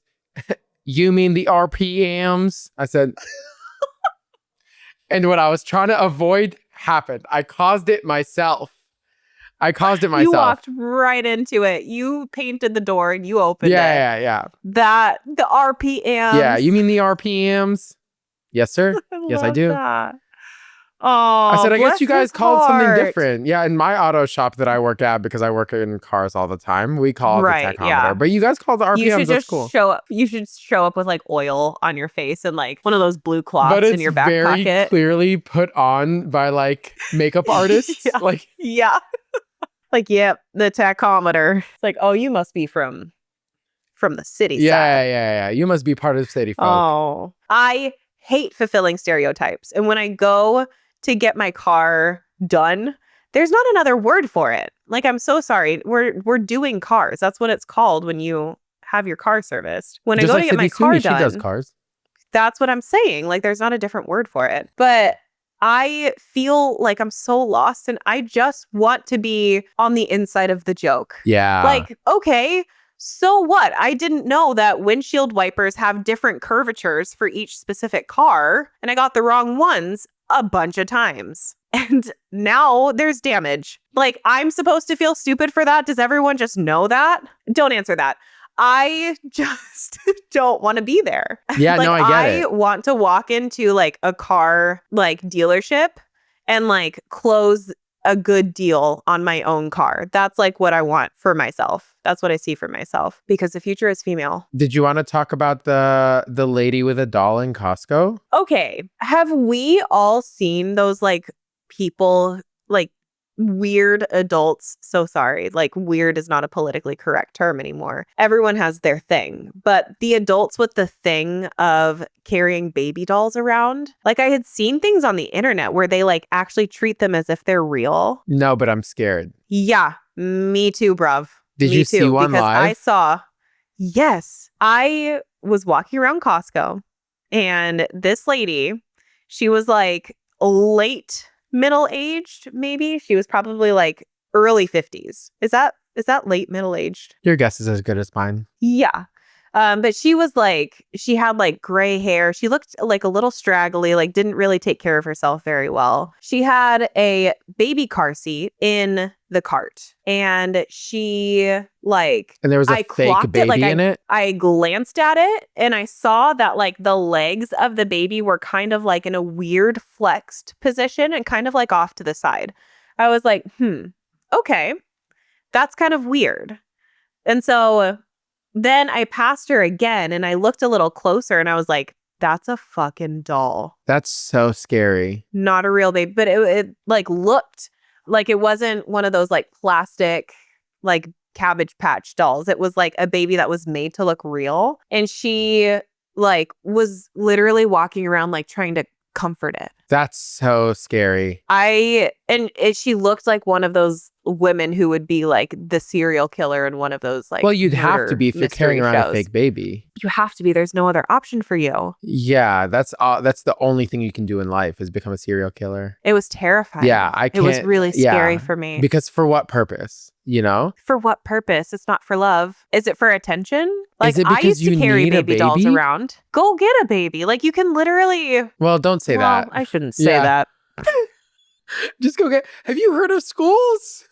you mean the RPMs? I said, and what I was trying to avoid happened. I caused it myself. You walked right into it. You painted the door and you opened it. Yeah. The RPMs. Yeah, you mean the RPMs? Yes, sir. Yes, I do. That. Oh, I said, I guess you guys called something heart. different. Yeah, in my auto shop that I work at, because I work in cars all the time, we call it the tachometer. Yeah. But you guys call it the RPMs. You should That's just cool. show up. You should show up with like oil on your face and like one of those blue cloths in your back pocket. But it's very clearly put on by like makeup artists. Yeah. Like, yeah. Like, yep, the tachometer. It's like, oh, you must be from from the city Yeah, side. yeah. You must be part of city folk. Oh, I hate fulfilling stereotypes. And when I go to get my car done, there's not another word for it. Like, I'm so sorry. We're doing cars. That's what it's called when you have your car serviced. When Just I go like to get my Sydney car Sumi, she does done, cars. that's what I'm saying. Like, there's not a different word for it. But I feel like I'm so lost and I just want to be on the inside of the joke. Yeah. Like, okay, so what? I didn't know that windshield wipers have different curvatures for each specific car, and I got the wrong ones a bunch of times. And now there's damage. Like, I'm supposed to feel stupid for that? Does everyone just know that? Don't answer that. I just don't want to be there. Yeah, Like, no, I get it. want to walk into like a car like dealership and like close a good deal on my own car. That's like what I want for myself. That's what I see for myself because the future is female. Did you want to talk about the lady with a doll in Costco? Okay. Have we all seen those like people, like weird adults? So sorry. Like, weird is not a politically correct term anymore. Everyone has their thing. But the adults with the thing of carrying baby dolls around, like, I had seen things on the internet where they like actually treat them as if they're real. No, but I'm scared. Yeah, me too, bruv. Did Me you too, see one because live? I saw, yes, I was walking around Costco and this lady, she was like late middle-aged, maybe. She was probably like early 50s. Is that late middle-aged? Your guess is as good as mine. Yeah. But she was like, she had like gray hair. She looked like a little straggly, like didn't really take care of herself very well. She had a baby car seat in the cart and she like, And there was a fake baby in it? I glanced at it and I saw that like the legs of the baby were kind of like in a weird flexed position and kind of like off to the side. I was like, okay, that's kind of weird. And so then I passed her again and I looked a little closer and I was like, that's a fucking doll. That's so scary. Not a real baby. But it like looked like it wasn't one of those like plastic, like Cabbage Patch dolls. It was like a baby that was made to look real. And she like was literally walking around like trying to comfort it. That's so scary. She looked like one of those women who would be like the serial killer in one of those like. Well, you'd have to be if you're carrying around a fake baby. You have to be. There's no other option for you. Yeah, that's the only thing you can do in life is become a serial killer. It was terrifying. Yeah, I can't. It was really scary for me. Because for what purpose? You know? For what purpose? It's not for love. Is it for attention? Like, is it I because used to carry need a baby dolls around. Go get a baby. Like, you can literally. Well, don't say that. I shouldn't say that. Just go get. Have you heard of schools?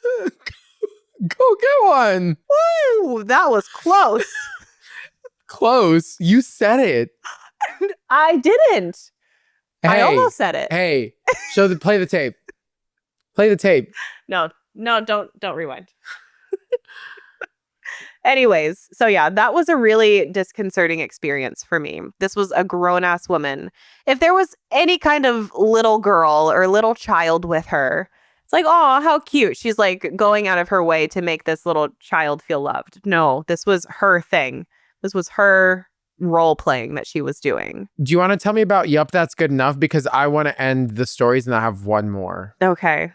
Go get one. Woo! That was close. Close. You said it. I didn't. Hey, I almost said it. Hey, play the tape. Play the tape. No, don't rewind. Anyways, so yeah, that was a really disconcerting experience for me. This was a grown-ass woman. If there was any kind of little girl or little child with her, it's like, oh, how cute. She's like going out of her way to make this little child feel loved. No, this was her thing. This was her role playing that she was doing. Do you want to tell me about Yup, That's Good Enough? Because I want to end the stories and I have one more. Okay.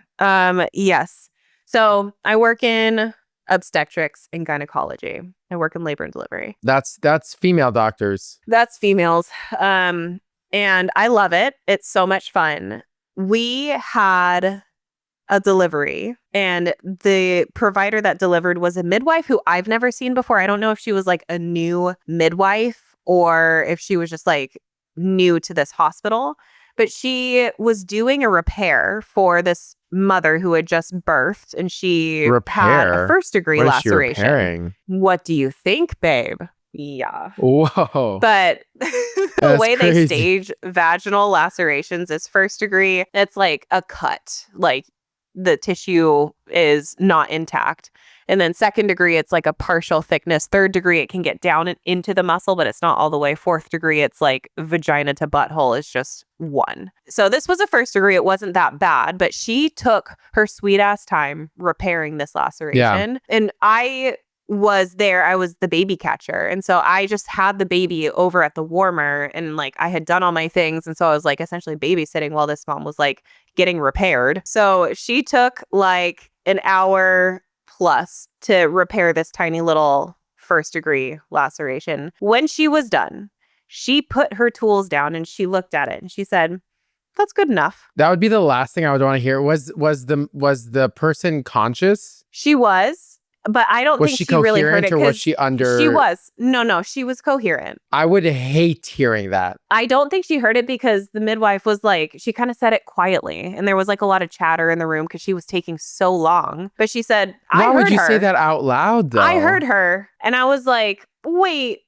Yes. So I work in obstetrics and gynecology. I work in labor and delivery. That's female doctors. That's females. And I love it. It's so much fun. We had a delivery and the provider that delivered was a midwife who I've never seen before. I don't know if she was like a new midwife or if she was just like new to this hospital, but she was doing a repair for this mother who had just birthed and she had a first-degree laceration. What do you think, babe? Yeah. Whoa. But the way they stage vaginal lacerations is first degree. It's like a cut. Like the tissue is not intact. And then second degree, it's like a partial thickness. Third degree, it can get down and into the muscle, but it's not all the way. Fourth degree, it's like vagina to butthole is just one. So this was a first degree. It wasn't that bad, but she took her sweet ass time repairing this laceration. Yeah. And I was there. I was the baby catcher. And so I just had the baby over at the warmer and like I had done all my things. And so I was like essentially babysitting while this mom was like getting repaired. So she took like an hour plus to repair this tiny little 1st-degree laceration. When she was done, she put her tools down and she looked at it and she said, "That's good enough." That would be the last thing I would want to hear. Was the person conscious? She was. But I don't think she she really heard it. or was she under? She was. No, she was coherent. I would hate hearing that. I don't think she heard it because the midwife was like, she kind of said it quietly. And there was like a lot of chatter in the room because she was taking so long. But she said, I heard her. Why would you say that out loud though? I heard her. And I was like, wait.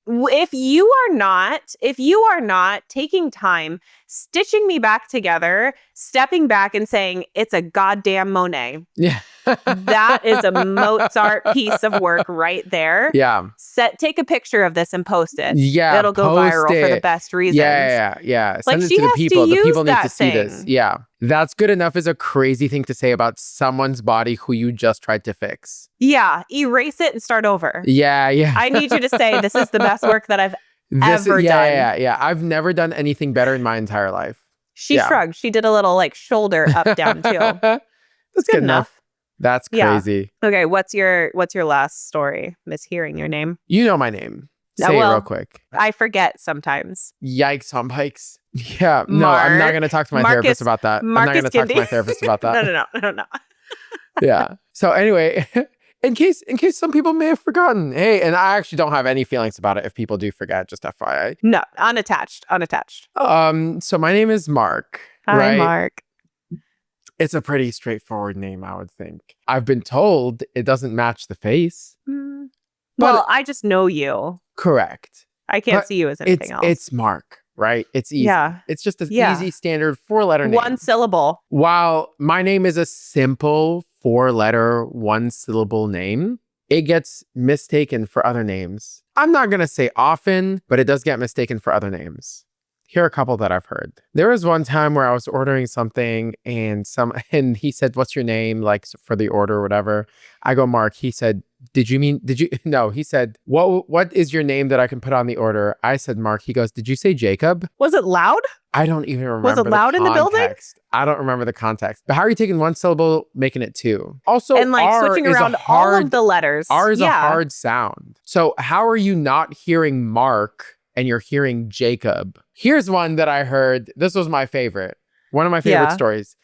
If you are not taking time, stitching me back together, stepping back and saying, it's a goddamn Monet. Yeah. That is a Mozart piece of work right there. Yeah. Take a picture of this and post it. Yeah. It'll go viral for the best reasons. Yeah. Send it to the people. The people need to see this. Yeah. That's good enough is a crazy thing to say about someone's body who you just tried to fix. Yeah. Erase it and start over. Yeah. I need you to say this is the best work that I've ever done. Yeah. I've never done anything better in my entire life. She shrugged. She did a little like shoulder up, down too. That's good enough. That's crazy. Yeah. Okay, what's your last story? Mishearing your name. You know my name. Say it real quick. I forget sometimes. Yikes on bikes. Yeah. No, I'm not going to talk to my therapist about that. I'm not going to talk to my therapist about that. No. Yeah. So anyway, in case some people may have forgotten. Hey, and I actually don't have any feelings about it if people do forget, just FYI. No, unattached. So my name is Mark. Hi, right? Mark. It's a pretty straightforward name, I would think. I've been told it doesn't match the face. Well, I just know you. Correct. I can't see you as anything else. It's Mark, right? It's easy. Yeah. It's just an easy standard 4-letter name. 1 syllable. While my name is a simple 4-letter, 1-syllable name, it gets mistaken for other names. I'm not going to say often, but it does get mistaken for other names. Here are a couple that I've heard. There was one time where I was ordering something and he said, "What's your name?" Like for the order or whatever. I go, "Mark." He said, No, he said, what is your name that I can put on the order? I said, "Mark." He goes, "Did you say Jacob?" Was it loud? I don't even remember. Was it loud in the building? I don't remember the context. But how are you taking 1 syllable, making it 2? Also, and like R switching around all of the letters. R is a hard sound. So how are you not hearing Mark and you're hearing Jacob? Here's one that I heard. This was my favorite. One of my favorite stories.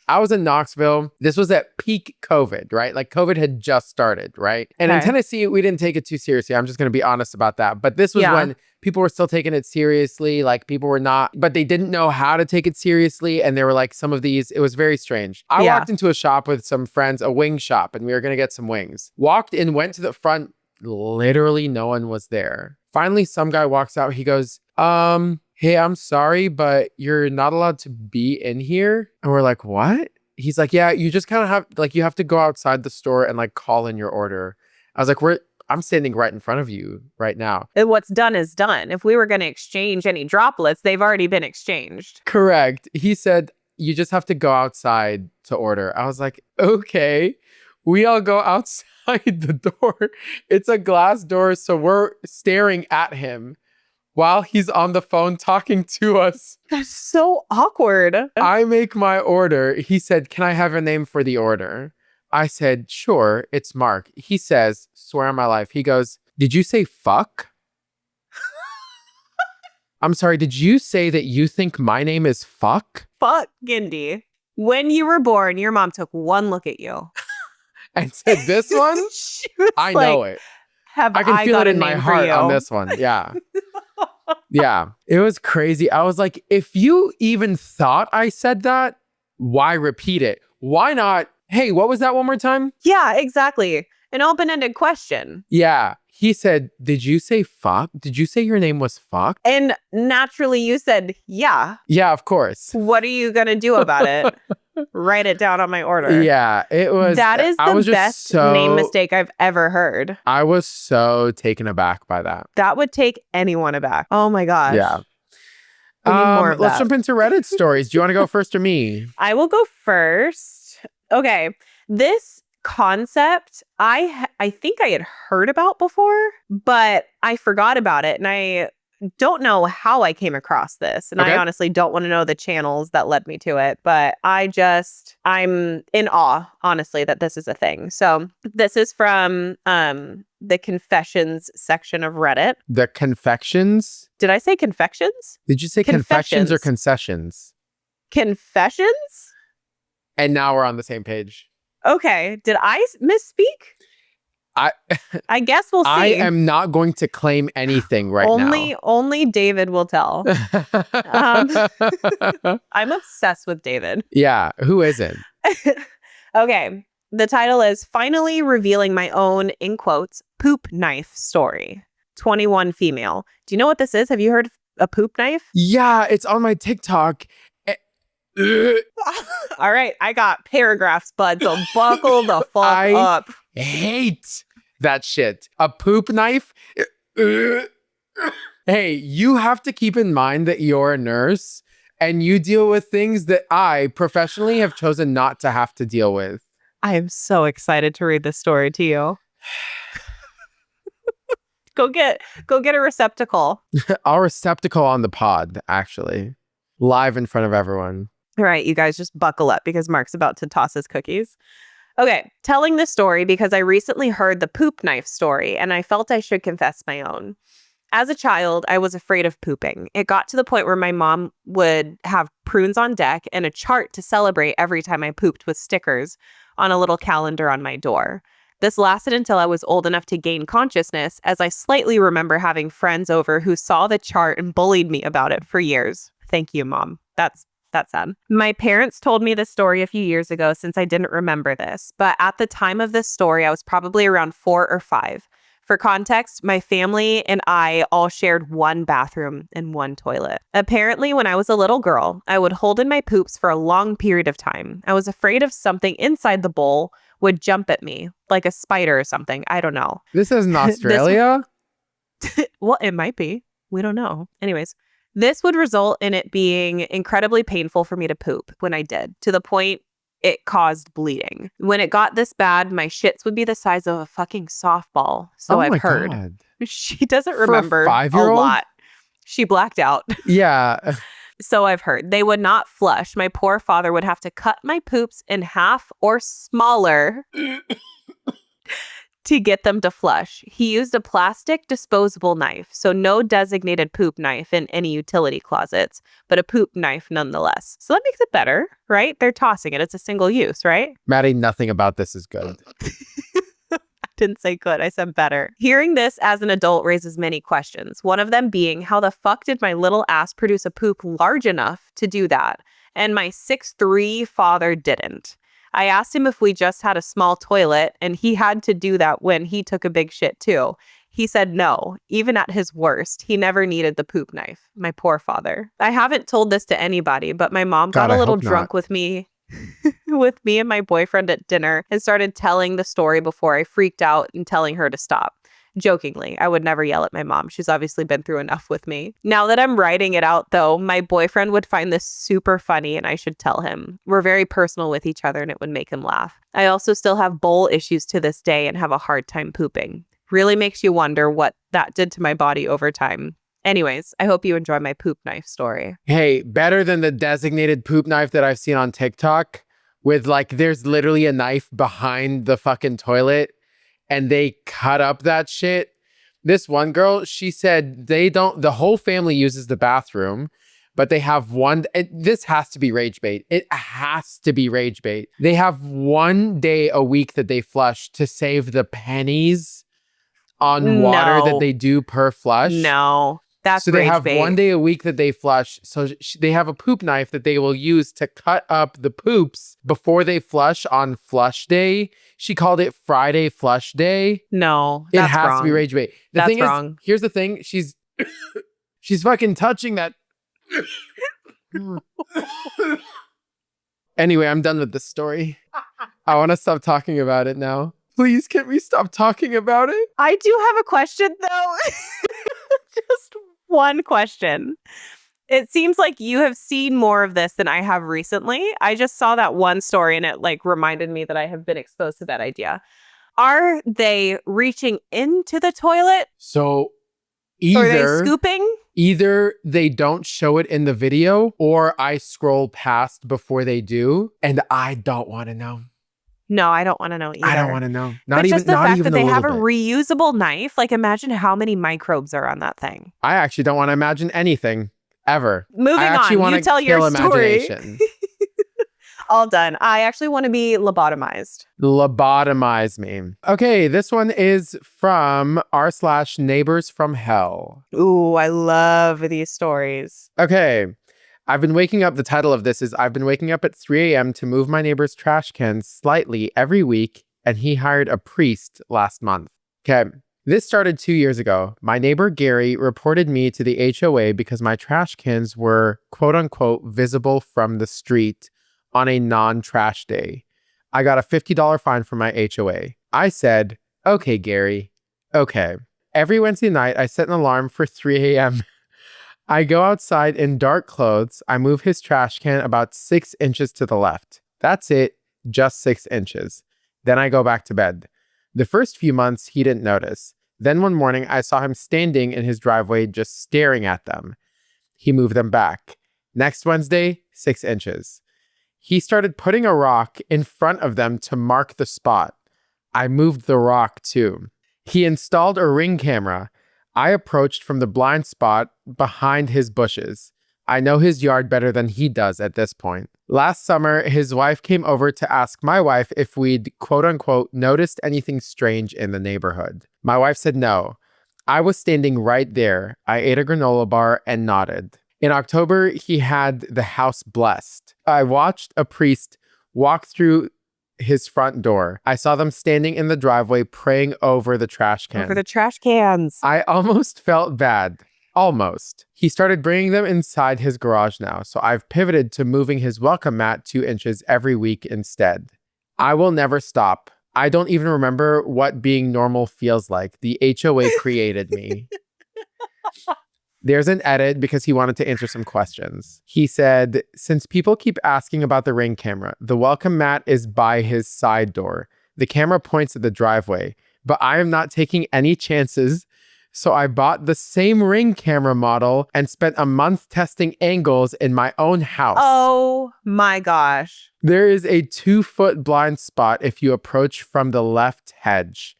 I was in Knoxville. This was at peak COVID, right? Like COVID had just started, right? And in Tennessee, we didn't take it too seriously. I'm just going to be honest about that. But this was when people were still taking it seriously. Like people were not, but they didn't know how to take it seriously. And there were like some of these, it was very strange. I walked into a shop with some friends, a wing shop, and we were going to get some wings. Walked in, went to the front. Literally no one was there. Finally, some guy walks out. He goes, "Hey, I'm sorry, but you're not allowed to be in here." And we're like, "What?" He's like, "Yeah, you just kind of have, like, you have to go outside the store and like call in your order." I was like, I'm standing right in front of you right now. And what's done is done. If we were going to exchange any droplets, they've already been exchanged. Correct. He said, "You just have to go outside to order." I was like, okay. We all go outside the door. It's a glass door, so we're staring at him while he's on the phone talking to us. That's so awkward. I make my order. He said, "Can I have a name for the order?" I said, "Sure, it's Mark." He says, swear on my life, he goes, "Did you say fuck?" I'm sorry, did you say that you think my name is fuck? Fuck, Gindi. When you were born, your mom took one look at you. And said, "This one?" I know it. I can feel it in my heart on this one. Yeah. Yeah. It was crazy. I was like, if you even thought I said that, why repeat it? Why not? Hey, what was that one more time? Yeah, exactly. An open-ended question. Yeah. He said, "Did you say fuck? Did you say your name was fuck?" And naturally you said, yeah. Yeah, of course. What are you going to do about it? Write it down on my order. Yeah, it was. That is the best name mistake I've ever heard. I was so taken aback by that. That would take anyone aback. Oh my gosh. Yeah. We need more of let's that. jump into Reddit stories. Do you want to go first or me? I will go first. Okay. This concept I think I had heard about before, but I forgot about it, and I don't know how I came across this, and I honestly don't want to know the channels that led me to it, but I'm in awe, honestly, that this is a thing. So this is from the confessions section of Reddit. The confections? Did I say confections? Did you say confections or concessions? Confessions? And now we're on the same page. Okay. Did I misspeak? I guess we'll see. I am not going to claim anything right now. Only David will tell. I'm obsessed with David. Yeah, who isn't? Okay. The title is Finally Revealing My Own, in quotes, poop knife story. 21 female. Do you know what this is? Have you heard of a poop knife? Yeah, it's on my TikTok. All right, I got paragraphs, bud, so buckle the fuck up. I hate that shit. A poop knife? Hey, you have to keep in mind that you're a nurse and you deal with things that I professionally have chosen not to have to deal with. I am so excited to read this story to you. Go get a receptacle. Our receptacle on the pod, actually. Live in front of everyone. All right, you guys just buckle up because Mark's about to toss his cookies. Okay, telling this story because I recently heard the poop knife story and I felt I should confess my own. As a child, I was afraid of pooping. It got to the point where my mom would have prunes on deck and a chart to celebrate every time I pooped with stickers on a little calendar on my door. This lasted until I was old enough to gain consciousness, as I slightly remember having friends over who saw the chart and bullied me about it for years. Thank you, Mom. That's sad. My parents told me this story a few years ago since I didn't remember this, but at the time of this story, I was probably around 4 or 5. For context, my family and I all shared one bathroom and one toilet. Apparently, when I was a little girl, I would hold in my poops for a long period of time. I was afraid of something inside the bowl would jump at me, like a spider or something. I don't know. This is in Australia? Well, it might be. We don't know. Anyways, this would result in it being incredibly painful for me to poop when I did, to the point it caused bleeding. When it got this bad, my shits would be the size of a fucking softball. So I've heard. God. She doesn't remember a lot. She blacked out. Yeah. So I've heard. They would not flush. My poor father would have to cut my poops in half or smaller to get them to flush. He used a plastic disposable knife, so no designated poop knife in any utility closets, but a poop knife nonetheless. So that makes it better, right? They're tossing it. It's a single use, right? Maddie, nothing about this is good. I didn't say good. I said better. Hearing this as an adult raises many questions. One of them being, how the fuck did my little ass produce a poop large enough to do that? And my 6'3" father didn't. I asked him if we just had a small toilet, and he had to do that when he took a big shit too. He said no. Even at his worst, he never needed the poop knife. My poor father. I haven't told this to anybody, but my mom got a little drunk with me and my boyfriend at dinner and started telling the story before I freaked out and telling her to stop. Jokingly, I would never yell at my mom. She's obviously been through enough with me. Now that I'm writing it out, though, my boyfriend would find this super funny and I should tell him. We're very personal with each other and it would make him laugh. I also still have bowl issues to this day and have a hard time pooping. Really makes you wonder what that did to my body over time. Anyways, I hope you enjoy my poop knife story. Hey, better than the designated poop knife that I've seen on TikTok with there's literally a knife behind the fucking toilet and they cut up that shit. This one girl, she said the whole family uses the bathroom, but they have one, this has to be rage bait. It has to be rage bait. They have one day a week that they flush to save the pennies on water that they do per flush. No. That's so they have one day a week that they flush. So they have a poop knife that they will use to cut up the poops before they flush on flush day. She called it Friday flush day. No, it has to be rage bait. The thing wrong. Is, here's the thing. She's fucking touching that. Anyway, I'm done with this story. I want to stop talking about it now. Please, can we stop talking about it? I do have a question, though. Just one question. It seems like you have seen more of this than I have recently. I just saw that one story and it like reminded me that I have been exposed to that idea. Are they reaching into the toilet? So Or are they either scooping? either they don't show it in the video or I scroll past before they do and I don't want to know. No, I don't want to know either. I don't want to know. Not But even just the not fact even that they a have a little bit. reusable knife, like imagine how many microbes are on that thing. I actually don't want to imagine anything ever. Moving I actually on, want you to tell kill your story. imagination. All done. I actually want to be lobotomized. Lobotomize me. Okay, this one is from r/neighbors from hell. Ooh, I love these stories. Okay. I've been waking up. The title of this is I've been waking up at 3 a.m. to move my neighbor's trash cans slightly every week, and he hired a priest last month. Okay. This started 2 years ago. My neighbor Gary reported me to the HOA because my trash cans were quote unquote visible from the street on a non-trash day. I got a $50 fine from my HOA. I said, okay, Gary. Okay. Every Wednesday night, I set an alarm for 3 a.m. I go outside in dark clothes. I move his trash can about 6 inches to the left. That's it, just 6 inches. Then I go back to bed. The first few months, he didn't notice. Then one morning, I saw him standing in his driveway just staring at them. He moved them back. Next Wednesday, 6 inches. He started putting a rock in front of them to mark the spot. I moved the rock too. He installed a ring camera. I approached from the blind spot behind his bushes. I know his yard better than he does at this point. Last summer, his wife came over to ask my wife if we'd quote unquote noticed anything strange in the neighborhood. My wife said no. I was standing right there. I ate a granola bar and nodded. In October, he had the house blessed. I watched a priest walk through his front door. I saw them standing in the driveway praying over the trash can. Over the trash cans. I almost felt bad. Almost. He started bringing them inside his garage now, so I've pivoted to moving his welcome mat 2 inches every week instead. I will never stop. I don't even remember what being normal feels like. The HOA created me. There's an edit because he wanted to answer some questions. He said, since people keep asking about the ring camera, the welcome mat is by his side door. The camera points at the driveway, but I am not taking any chances. So I bought the same ring camera model and spent a month testing angles in my own house. Oh my gosh. There is a 2-foot blind spot if you approach from the left hedge.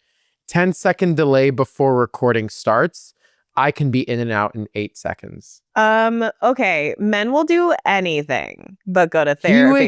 10-second delay before recording starts. I can be in and out in 8 seconds. Okay. Men will do anything but go to therapy.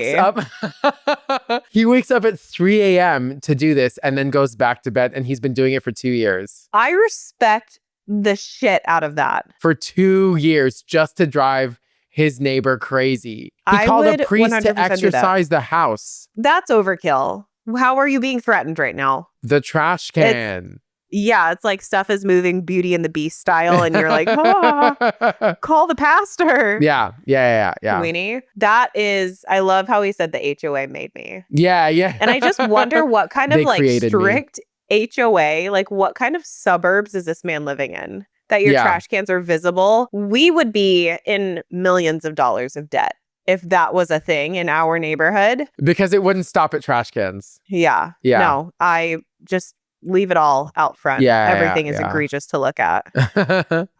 He wakes up at 3 a.m. to do this and then goes back to bed, and he's been doing it for 2 years. I respect the shit out of that. For 2 years just to drive his neighbor crazy. He I called would a priest 100% to do that. exercise the house. That's overkill. How are you being threatened right now? The trash can. Yeah, it's like stuff is moving Beauty and the Beast style, and you're like, oh, call the pastor. Yeah. Weenie. That is, I love how he said the HOA made me. Yeah. And I just wonder what kind of They like created strict HOA, like what kind of suburbs is this man living in? That your trash cans are visible. We would be in millions of dollars of debt if that was a thing in our neighborhood. Because it wouldn't stop at trash cans. Yeah. No, I just leave it all out front. Everything is egregious to look at.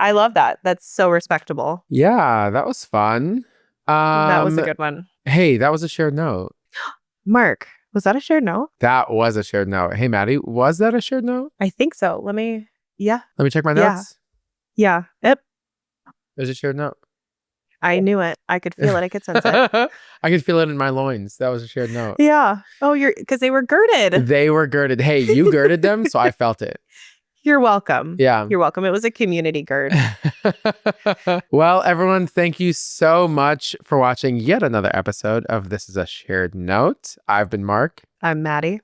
I love that. That's so respectable. Yeah, that was fun. That was a good one. Hey, that was a shared note. Mark, was that a shared note? That was a shared note. Hey, Maddie, was that a shared note? I think so. Let me check my notes. Yeah. Yep. There's a shared note. I knew it. I could feel it. I could sense it. I could feel it in my loins. That was a shared note. Yeah. Oh, because they were girded. They were girded. Hey, you girded them, so I felt it. You're welcome. Yeah. You're welcome. It was a community gird. Well, everyone, thank you so much for watching yet another episode of This Is a Shared Note. I've been Mark. I'm Maddie.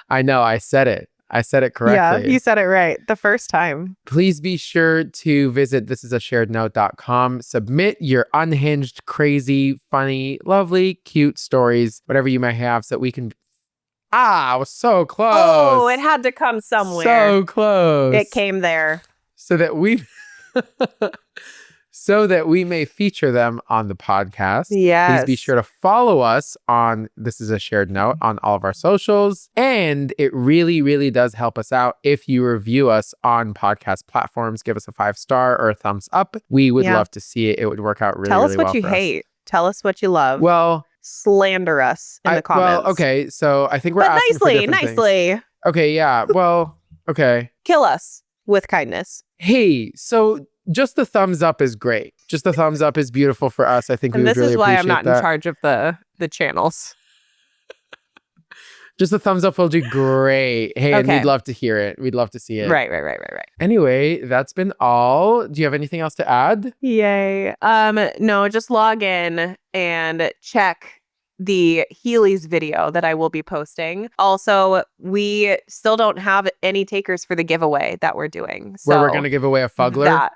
I know, I said it. I said it correctly. Yeah, you said it right the first time. Please be sure to visit thisisasharednote.com. Submit your unhinged, crazy, funny, lovely, cute stories, whatever you may have, so that we can... I was so close. Oh, it had to come somewhere. So close. It came there. So that we... so that we may feature them on the podcast. Yes. Please be sure to follow us on, this is a shared note, on all of our socials. And it really, really does help us out if you review us on podcast platforms. Give us a 5-star or a thumbs up. We would love to see it. It would work out really, Tell us really what well you for us. hate. Tell us what you love. Well, slander us in the comments. Well, okay. So I think we're but asking for different nicely. things. Okay, yeah. Well, okay. Kill us with kindness. Hey, so just the thumbs up is great. Just the thumbs up is beautiful for us. I think we would really appreciate that. And this is why I'm not in charge of the channels. Just the thumbs up will do great. Hey, and we'd love to hear it. We'd love to see it. Right. Anyway, that's been all. Do you have anything else to add? Yay. No, just log in and check the Heelys video that I will be posting. Also, we still don't have any takers for the giveaway that we're doing. So where we're going to give away a Fugler?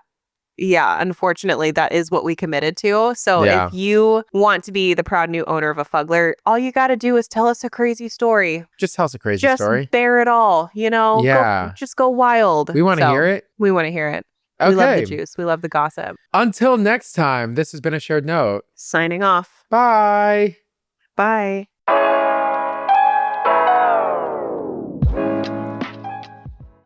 Yeah, unfortunately, that is what we committed to. So if you want to be the proud new owner of a Fugler, all you got to do is tell us a crazy story. Just tell us a crazy story. Just bear it all, you know? Yeah. Just go wild. We want to hear it. We want to hear it. Okay. We love the juice. We love the gossip. Until next time, this has been A Shared Note. Signing off. Bye. Bye.